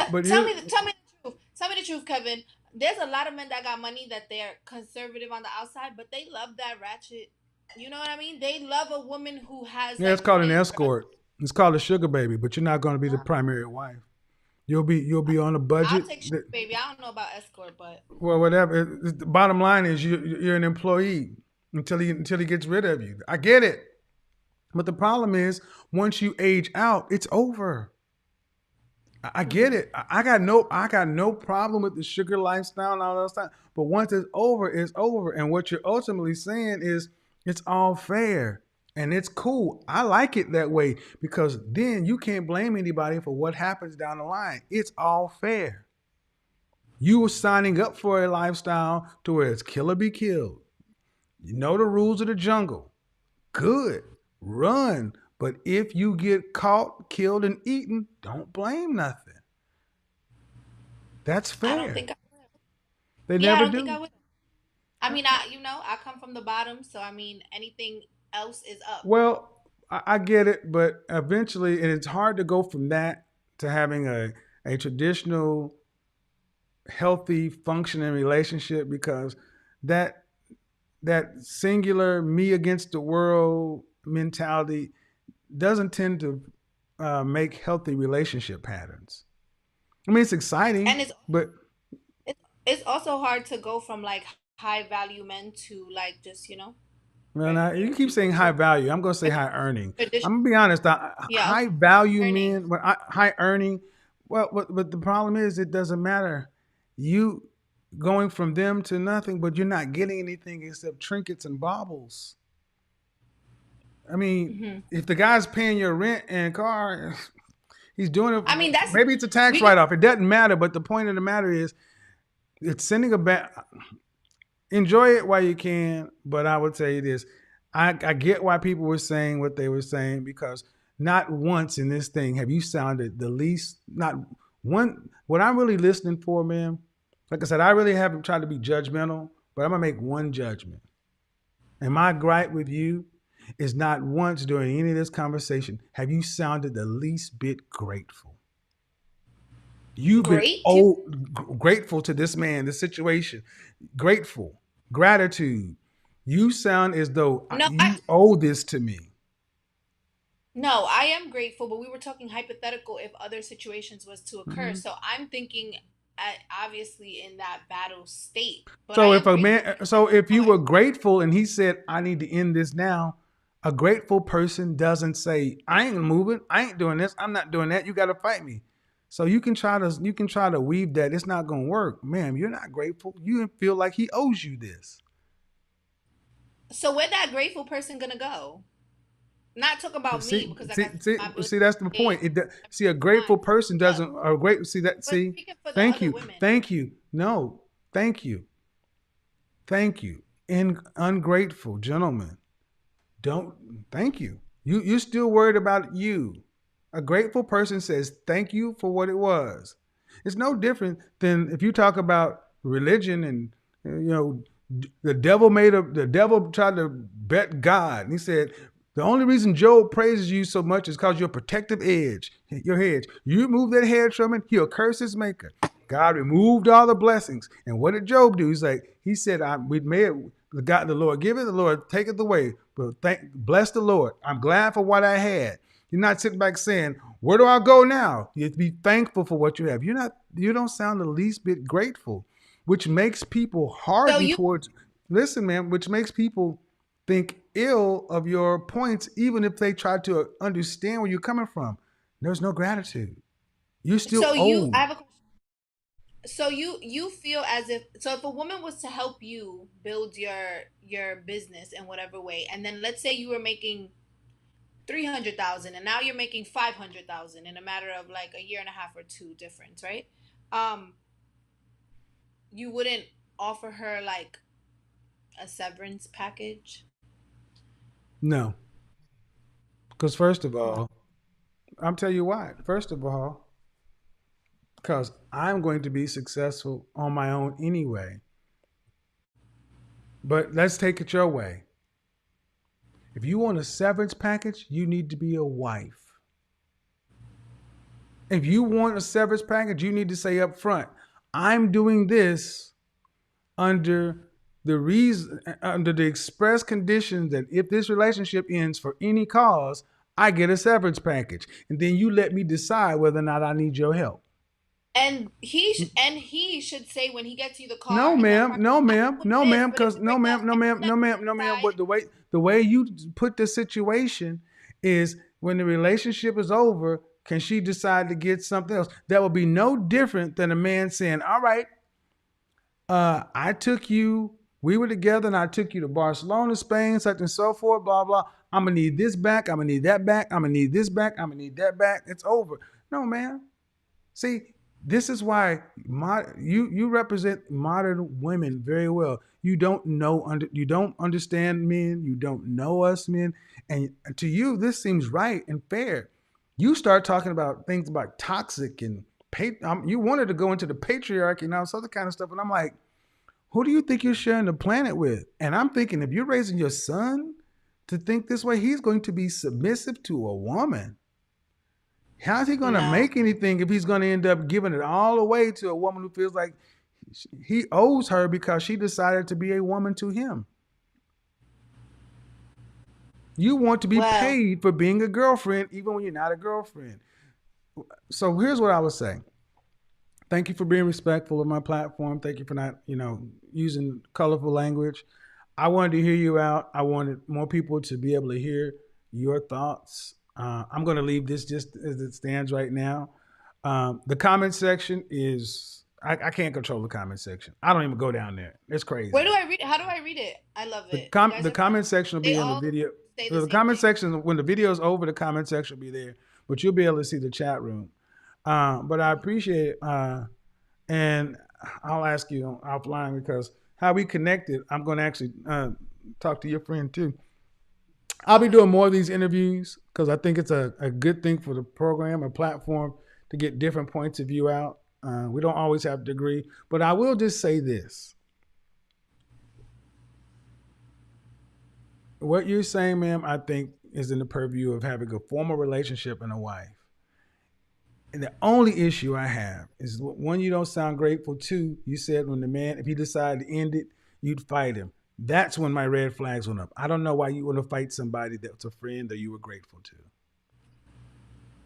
But Tell here, me, tell me the truth. Tell me the truth, Kevin. There's a lot of men that got money that they're conservative on the outside, but they love that ratchet. You know what I mean? They love a woman who has yeah, it's like called an fame. escort. It's called a sugar baby, but you're not going to be the primary wife. You'll be on a I'll budget. take sugar baby. I don't know about escort, but Well, whatever. The bottom line is you're an employee until he gets rid of you. I get it, but the problem is once you age out, it's over. I get hmm it. I got no problem with the sugar lifestyle and all that stuff. But once it's over, it's over. And what you're ultimately saying is it's all fair and it's cool. I like it that way because then you can't blame anybody for what happens down the line. It's all fair. You were signing up for a lifestyle to where it's kill or be killed. You know the rules of the jungle. Good. Run. But if you get caught, killed, and eaten, don't blame nothing. That's I don't fair. think I will. They Yeah, I never don't think I do. will. I mean, I come from the bottom, so I mean, anything else is up. Well, I get it, but eventually, and it's hard to go from that to having a traditional, healthy, functioning relationship because that that singular me against the world mentality doesn't tend to make healthy relationship patterns. I mean, it's exciting, And but it's also hard to go from like high value men to like just well, now, you regular keep saying people. high value. I'm going to say high earning. Tradition. I'm going to be honest. Yeah, High okay. value Earnings. men, high earning. Well, but the problem is, it doesn't matter. You going from them to nothing, but you're not getting anything except trinkets and baubles. I mean, hmm if the guy's paying your rent and car, he's doing it. I mean, that's Maybe it's a tax we can. write off. It doesn't matter. But the point of the matter is, it's sending a bad. Enjoy it while you can, but I would say this. I get why people were saying what they were saying because not once in this thing have you sounded the least, not What I'm really listening for, man, like I said, I really haven't tried to be judgmental, but I'm gonna make one judgment. And my gripe with you is not once during any of this conversation have you sounded the least bit grateful. You've been Great. You grateful to this man, this situation, grateful, gratitude. You sound as though no, you owe this to me. I am grateful, but we were talking hypothetical if other situations was to occur. Mhm. So I'm thinking, obviously in that battle state, but I So if am a grateful. man, so if Go you ahead. were grateful and he said, "I need to end this now," a grateful person doesn't say, "I ain't moving, I ain't doing this, I'm not doing that. You got to fight me." So you can try to weave that. It's not gonna work, ma'am. You're not grateful. You feel like he owes you this. So where that grateful person gonna go? Not talk about me See, because like see, I said, see, my see. That's the birthday point. See, a time. grateful person No, doesn't. A great. See that. but See, speaking for the thank other you, women. thank you. No, thank you, thank you. Ungrateful gentlemen. Don't thank you. You're still worried about you. A grateful person says thank you for what it was. It's no different than if you talk about religion and the devil tried to bet God. And he said the only reason Job praises you so much is because your protective edge, your hedge. You remove that hedge from it, he'll curse his maker. God removed all the blessings. And what did Job do? He said, we made the Lord give it, the Lord take it away. But bless the Lord. I'm glad for what I had. You're not sitting back saying, where do I go now? You have to be thankful for what you have. You don't sound the least bit grateful, which makes people So harden you towards, listen, man, which makes people think ill of your points, even if they try to understand where you're coming from. There's no gratitude. You still I owe. have a so you feel as if so if a woman was to help you build your business in whatever way, and then let's say you were making 300,000 and now you're making 500,000 in a matter of like a year and a half or two difference, right? Um, you wouldn't offer her like a severance package? No. Because first of Why? all, I'll tell you why. First of all, because I'm going to be successful on my own anyway. But let's take it your way. If you want a severance package, you need to be a wife. If you want a severance package, you need to say up front, I'm doing this under under the express condition that if this relationship ends for any cause, I get a severance package. And then you let me decide whether or not I need your help. And he should say when he gets you the car No, and that ma'am. car, No, I'm ma'am. doing No, this, ma'am. but if Because we no, break up ma'am. No, and ma'am. then No, ma'am. No, ma'am. decide, But the way you put the situation is when the relationship is over, can she decide to get something else? That would be no different than a man saying, "All right, I took you. We were together, and I took you to Barcelona, Spain, such and so forth. Blah blah. I'm gonna need this back. I'm gonna need that back. I'm gonna need this back. I'm gonna need that back. It's over." No, man. See, this is why you represent modern women very well. You don't understand men. You don't know us men, and to you this seems right and fair. You start talking about things about toxic and you wanted to go into the patriarchy and all this other kind of stuff, and I'm like, who do you think you're sharing the planet with? And I'm thinking if you're raising your son to think this way, he's going to be submissive to a woman. How's he going to no. make anything if he's going to end up giving it all away to a woman who feels like he owes her because she decided to be a woman to him? You want to be Well, paid for being a girlfriend even when you're not a girlfriend. So here's what I would say. Thank you for being respectful of my platform. Thank you for not, using colorful language. I wanted to hear you out. I wanted more people to be able to hear your thoughts. I'm going to leave this just as it stands right now. The comment section is, I can't control the comment section. I don't even go down there. It's where crazy. do I read it? How do I read it? I love The, it. You com- guys the are fun. comment section will They be in the all video. say the The same comment thing. section, when the video is over, the comment section will be there, but you'll be able to see the chat room. But I appreciate it. And I'll ask you offline because how we connected, I'm going to actually talk to your friend too. I'll be Okay. doing more of these interviews because I think it's a good thing for the program, a platform to get different points of view out. We don't always have to agree, but I will just say this. What you're saying, ma'am, I think is in the purview of having a formal relationship and a wife. And the only issue I have is, one, you don't sound grateful. Two, you said when the man, if he decided to end it, you'd fight him. That's when my red flags went up. I don't know why you want to fight somebody that's a friend that you were grateful to.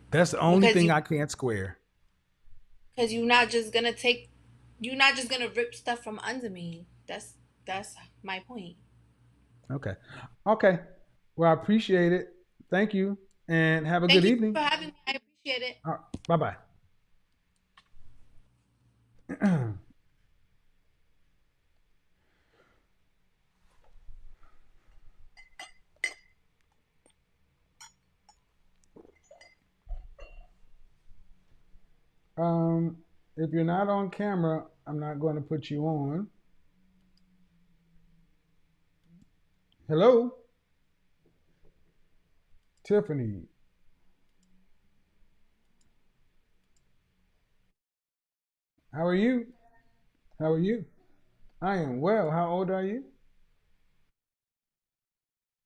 That's the only Because thing you, I can't square. because you're not just gonna rip stuff from under me. That's my point. Okay. Okay. Well, I appreciate it. Thank you. And have a good Thank you evening. for having me. I appreciate it. Bye bye. If you're not on camera, I'm not going to put you on. Hello? Tiffany. How are you? How are you? I am well. How old are you?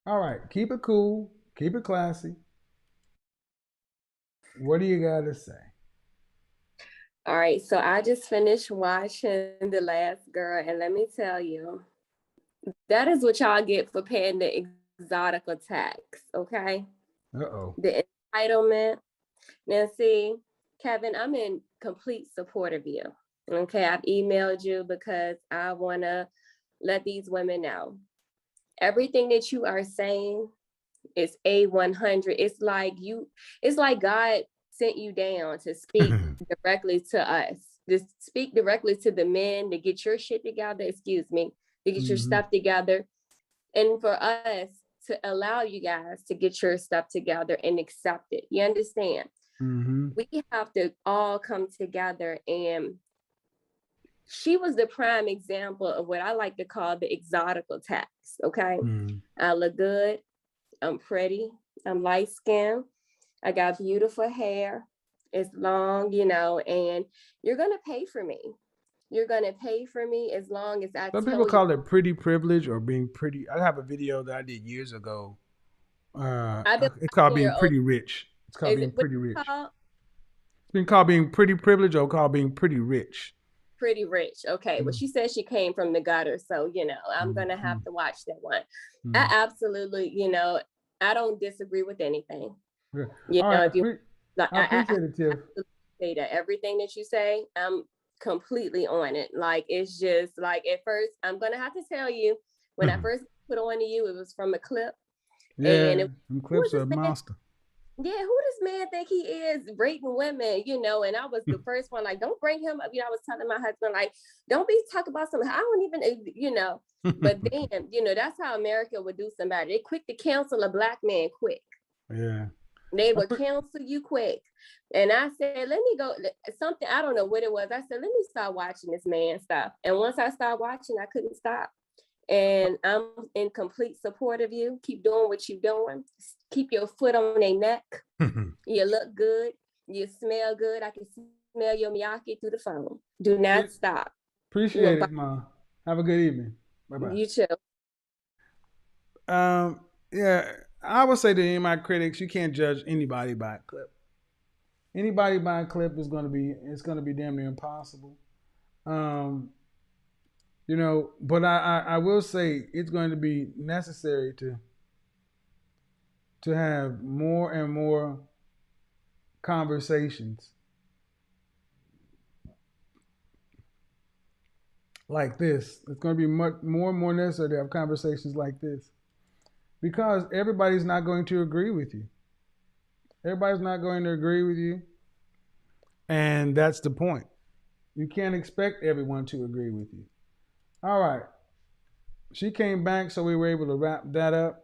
All right. Keep it cool. Keep it classy. What do you got to say? All right, so I just finished watching The Last Girl, and let me tell you, that is what y'all get for paying the exotica tax, okay? Uh-oh. The entitlement. Now, see, Kevin, I'm in complete support of you, okay? I've emailed you because I want to let these women know. Everything that you are saying is A100. It's like God sent you down to speak directly to us, to speak directly to the men, to get your shit together, to get your stuff together, and for us to allow you guys to get your stuff together and accept it. You understand? We have to all come together, and she was the prime example of what I like to call the exotical tax, okay? I look good, I'm pretty, I'm light-skinned, I got beautiful hair. It's long, and you're going to pay for me. You're going to pay for me as long as I Some tell people you. call it pretty privilege or being pretty. I have a video that I did years ago. I've been It's called watching being your old. pretty rich. It's called Is being it what pretty rich. it's called? It's been called being pretty privilege or called being pretty rich. Pretty rich. Okay. Well, she said she came from the gutter. So, I'm going to have to watch that one. I absolutely, I don't disagree with anything. Yeah. All right. If you like, I appreciate it, Tiff. Say that everything that you say, I'm completely on it. Like, it's just like, at first, I'm going to have to tell you, when I first put on to you, it was from a clip. Yeah, And some clips are a monster. Yeah, who does man think he is raping women, and I was the first one, like, don't bring him up. I was telling my husband, like, don't be talking about something. I don't even, but then, that's how America would do somebody. They quick to cancel a black man quick. Yeah. They would cancel you quick. And I said, let me go, something, I don't know what it was. I said, let me start watching this man stuff. And once I started watching, I couldn't stop. And I'm in complete support of you. Keep doing what you're doing. Keep your foot on their neck. You look good. You smell good. I can smell your miyake through the phone. Do not stop. Appreciate it, Ma. Have a good evening. Bye-bye. You too. Yeah, I would say to any of my critics, you can't judge anybody by a clip. Anybody by a clip is going to be damn near impossible. But I will say it's going to be necessary to have more and more conversations like this. It's going to be much more and more necessary to have conversations like this because everybody's not going to agree with you. Everybody's not going to agree with you, and that's the point. You can't expect everyone to agree with you. All right. She came back, so we were able to wrap that up.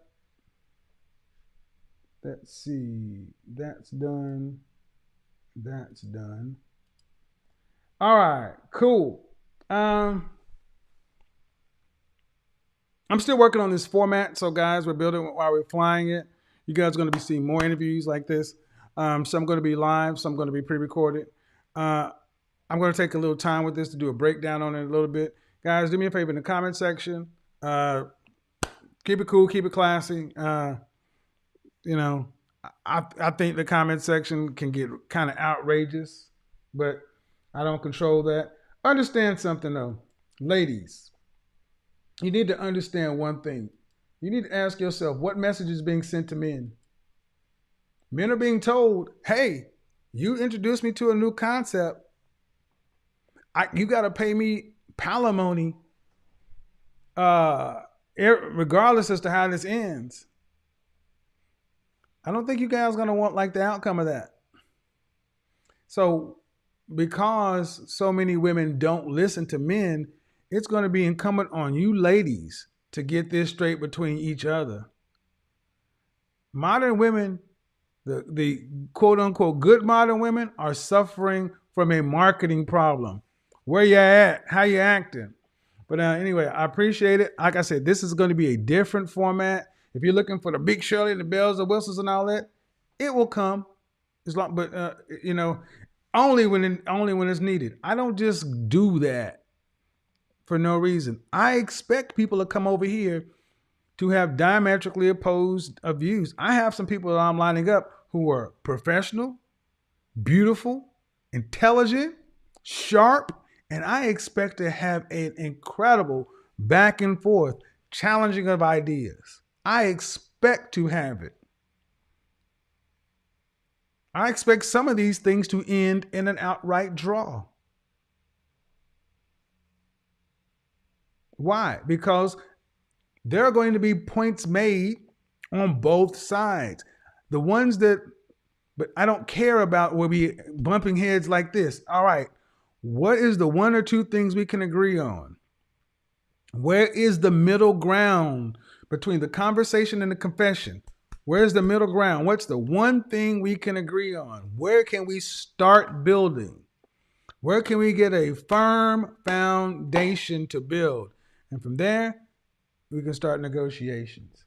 Let's see. That's done. That's done. All right. Cool. I'm still working on this format. So, guys, we're building while we're flying it. You guys are going to be seeing more interviews like this. Some going to be live, some going to be pre-recorded. I'm going to take a little time with this to do a breakdown on it a little bit. Guys, do me a favor in the comment section. Keep it cool, keep it classy. You know, I think the comment section can get kind of outrageous, but I don't control that. Understand something though, ladies. You need to understand one thing. You need to ask yourself what message is being sent to men. Men are being told, "Hey, you introduced me to a new concept. You got to pay me palimony, regardless as to how this ends." I don't think you guys are going to want like the outcome of that. So because so many women don't listen to men, it's going to be incumbent on you ladies to get this straight between each other. Modern women, the quote unquote good modern women, are suffering from a marketing problem. Where you at? How you acting? But anyway, I appreciate it. Like I said, this is going to be a different format. If you're looking for the Big Shirley, the bells, the whistles, and all that, it will come. It's like, but only when it's needed. I don't just do that for no reason. I expect people to come over here to have diametrically opposed views. I have some people that I'm lining up who are professional, beautiful, intelligent, sharp, and I expect to have an incredible back and forth challenging of ideas. I expect to have it. I expect some of these things to end in an outright draw. Why? Because there are going to be points made on both sides. The ones that, but I don't care about will be bumping heads like this. All right, what is the one or two things we can agree on? Where is the middle ground between the conversation and the confession? Where's the middle ground? What's the one thing we can agree on? Where can we start building? Where can we get a firm foundation to build? And from there, we can start negotiations.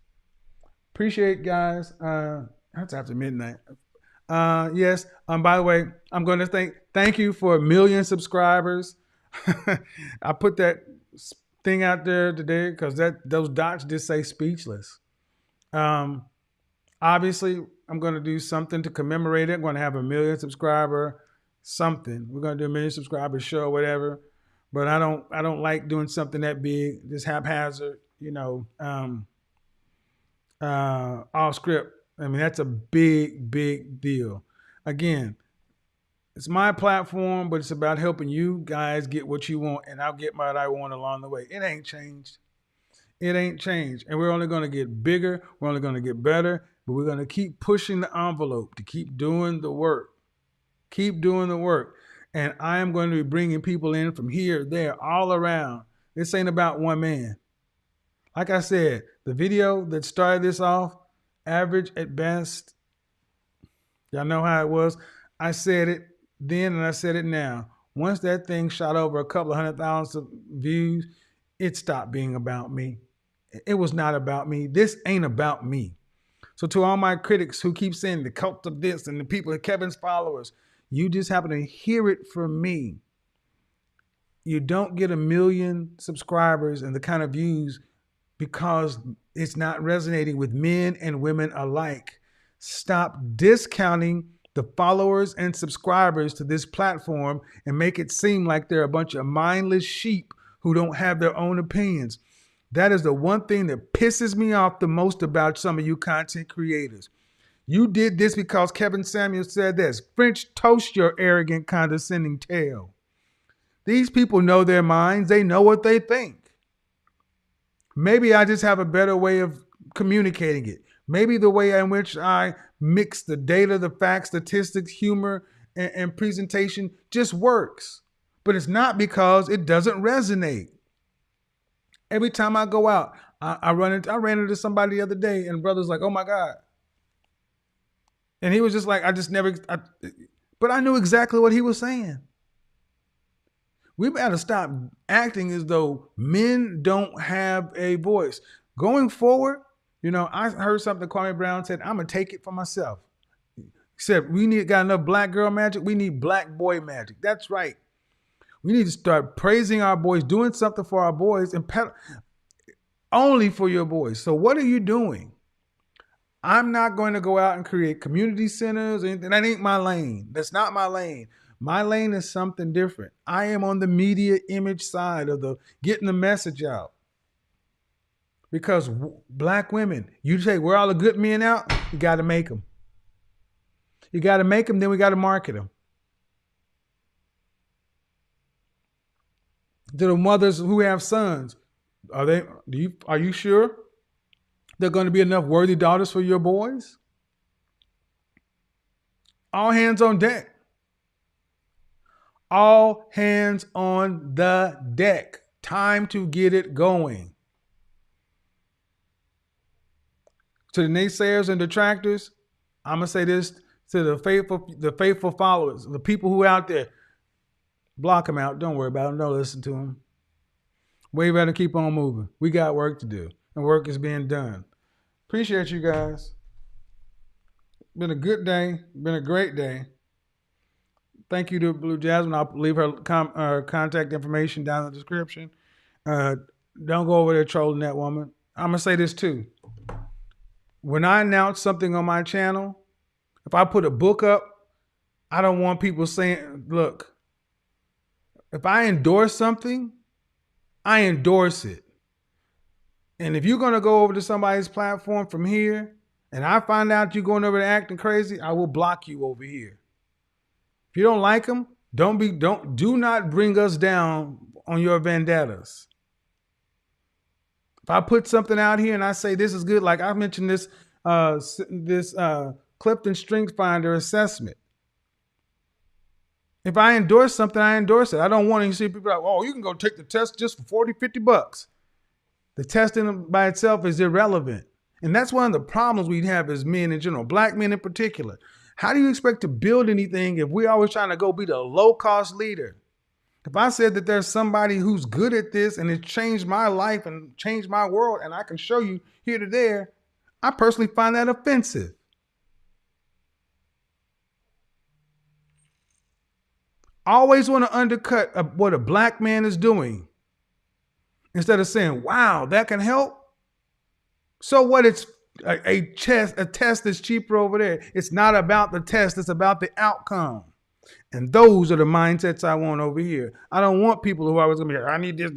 Appreciate guys. That's after midnight. Yes. By the way, I'm going to thank you for 1 million subscribers. I put that thing out there today because those dots just say speechless. Obviously, I'm going to do something to commemorate it. I'm going to have 1 million subscriber something. We're going to do 1 million subscriber show or whatever. But I don't like doing something that big, just haphazard, off script. I mean, that's a big, big deal. Again, it's my platform, but it's about helping you guys get what you want, and I'll get what I want along the way. It ain't changed. It ain't changed. And we're only going to get bigger. We're only going to get better, but we're going to keep pushing the envelope to keep doing the work. Keep doing the work. And I am going to be bringing people in from here, there, all around. This ain't about one man. Like I said, the video that started this off, average at best. Y'all know how it was. I said it then and I said it now. Once that thing shot over a couple of 100,000 views, it stopped being about me. It was not about me. This ain't about me. So to all my critics who keep saying the cult of this and the people, Kevin's followers, you just happen to hear it from me. You don't get 1 million subscribers and the kind of views because it's not resonating with men and women alike. Stop discounting the followers and subscribers to this platform and make it seem like they're a bunch of mindless sheep who don't have their own opinions. That is the one thing that pisses me off the most about some of you content creators. You did this because Kevin Samuels said this. French toast your arrogant, condescending tail. These people know their minds. They know what they think. Maybe I just have a better way of communicating it. Maybe the way in which I mix the data, the facts, statistics, humor, and presentation just works. But it's not because it doesn't resonate. Every time I go out, I ran into somebody the other day, and brother's like, "Oh my God." And he was just like, but I knew exactly what he was saying. We better stop acting as though men don't have a voice. Going forward, I heard something Kwame Brown said, I'm going to take it for myself. Except we got enough black girl magic. We need black boy magic. That's right. We need to start praising our boys, doing something for our boys, and only for your boys. So what are you doing? I'm not going to go out and create community centers or anything. That ain't my lane. That's not my lane. My lane is something different. I am on the media image side of the getting the message out. Because black women, you say, where all the good men out? You got to make them. You got to make them, then we got to market them. To the mothers who have sons, are you sure there are going to be enough worthy daughters for your boys? All hands on deck. All hands on the deck. Time to get it going. To the naysayers and detractors, I'm gonna say this to the faithful followers, the people who out there, block them out. Don't worry about them. Don't listen to them. We better keep on moving. We got work to do, and work is being done. Appreciate you guys. Been a good day. Been a great day. Thank you to Blujasmine. I'll leave her contact information down in the description. Don't go over there trolling that woman. I'm gonna say this too. When I announce something on my channel, if I put a book up, I don't want people saying, look, if I endorse something, I endorse it. And if you're going to go over to somebody's platform from here and I find out you're going over there acting crazy, I will block you over here. If you don't like them, do not bring us down on your vendettas. If I put something out here and I say this is good, like I mentioned this Clifton Strength Finder assessment. If I endorse something, I endorse it. I don't want to see people like, oh, you can go take the test just for $40-$50. The testing by itself is irrelevant. And that's one of the problems we have as men in general, black men in particular. How do you expect to build anything if we're always trying to go be the low-cost leader? If I said that there's somebody who's good at this and it changed my life and changed my world and I can show you here to there, I personally find that offensive. I always want to undercut what a black man is doing instead of saying, wow, that can help. So what? It's a test that's cheaper over there. It's not about the test. It's about the outcome. And those are the mindsets I want over here. I don't want people who are always going to be like, I need this.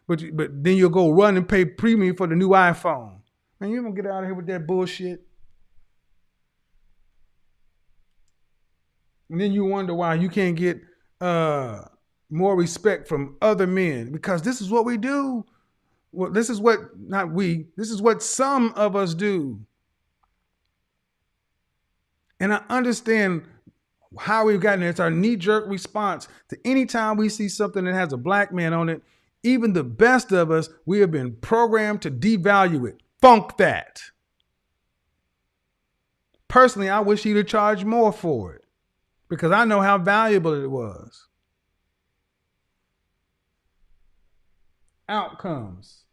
But then you'll go run and pay premium for the new iPhone. Man, you don't get out of here with that bullshit. And then you wonder why you can't get more respect from other men. Because this is what we do. Well, this is what some of us do. And I understand how we've gotten there. It's our knee-jerk response to any time we see something that has a black man on it. Even the best of us, we have been programmed to devalue it. Funk that. Personally, I wish he'd have charged more for it because I know how valuable it was. Outcomes.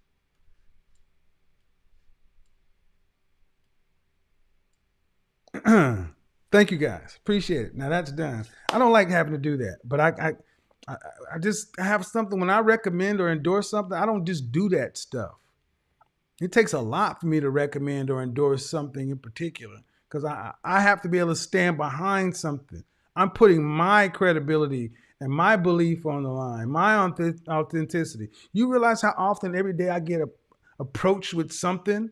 Thank you guys. Appreciate it. Now that's done. I don't like having to do that, but I just have something when I recommend or endorse something, I don't just do that stuff. It takes a lot for me to recommend or endorse something in particular because I have to be able to stand behind something. I'm putting my credibility and my belief on the line, my authenticity. You realize how often every day I get approached with something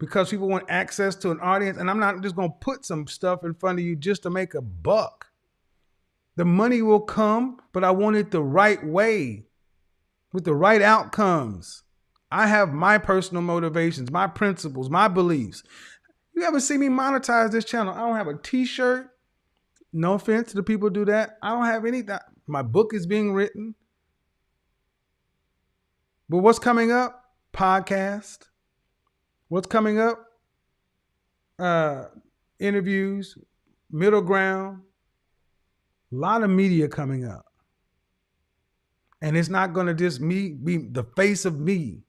because people want access to an audience, and I'm not just going to put some stuff in front of you just to make a buck. The money will come, but I want it the right way with the right outcomes. I have my personal motivations, my principles, my beliefs. You ever see me monetize this channel? I don't have a t-shirt. No offense to the people who do that. I don't have anything. My book is being written. But what's coming up? Podcast. What's coming up? Interviews, middle ground. A lot of media coming up. And it's not going to just me be the face of me.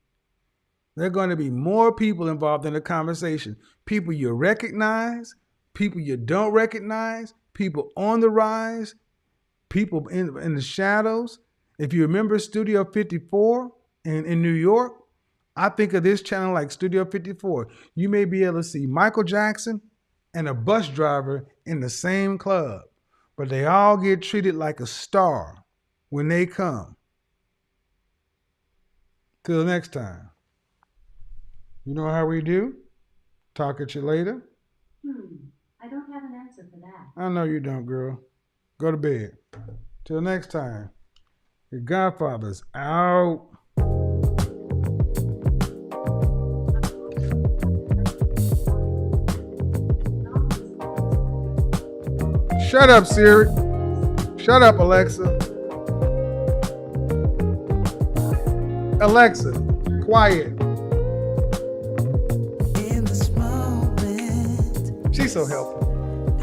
There are going to be more people involved in the conversation. People you recognize, people you don't recognize, people on the rise, people in the shadows. If you remember Studio 54 in New York, I think of this channel like Studio 54. You may be able to see Michael Jackson and a bus driver in the same club, but they all get treated like a star when they come. Till next time. You know how we do? Talk at you later. I don't have an answer for that. I know you don't, girl. Go to bed. Till next time. Your Godfather's out. Shut up, Siri. Shut up, Alexa. Alexa, quiet. In this moment, She's so helpful.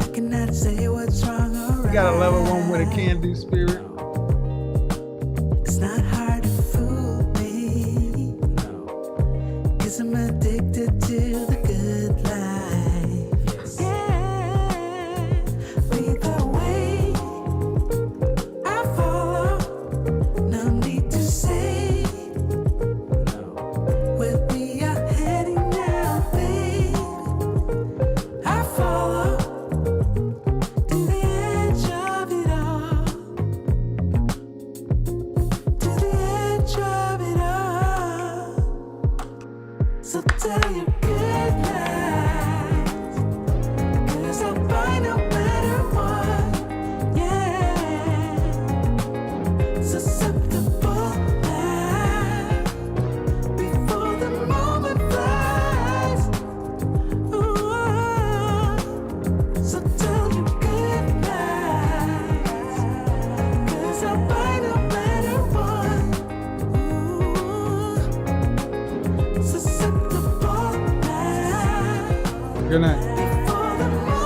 I cannot say what's wrong or right. You gotta love a woman with a can-do spirit. It's not hard to fool me. Cause I'm addicted to the good life. Yeah. Lead the way. I follow. No need to say. Where we are heading now, babe. I follow. To the edge of it all. To the edge of it all. So tell your good lies. Cause I'll buy no matter what. Yeah. Susceptible now. Before the moment flies. Ooh. So tell your good lies. Cause I'll buy no matter what. Ooh. Susceptible now. Good night. Before the moment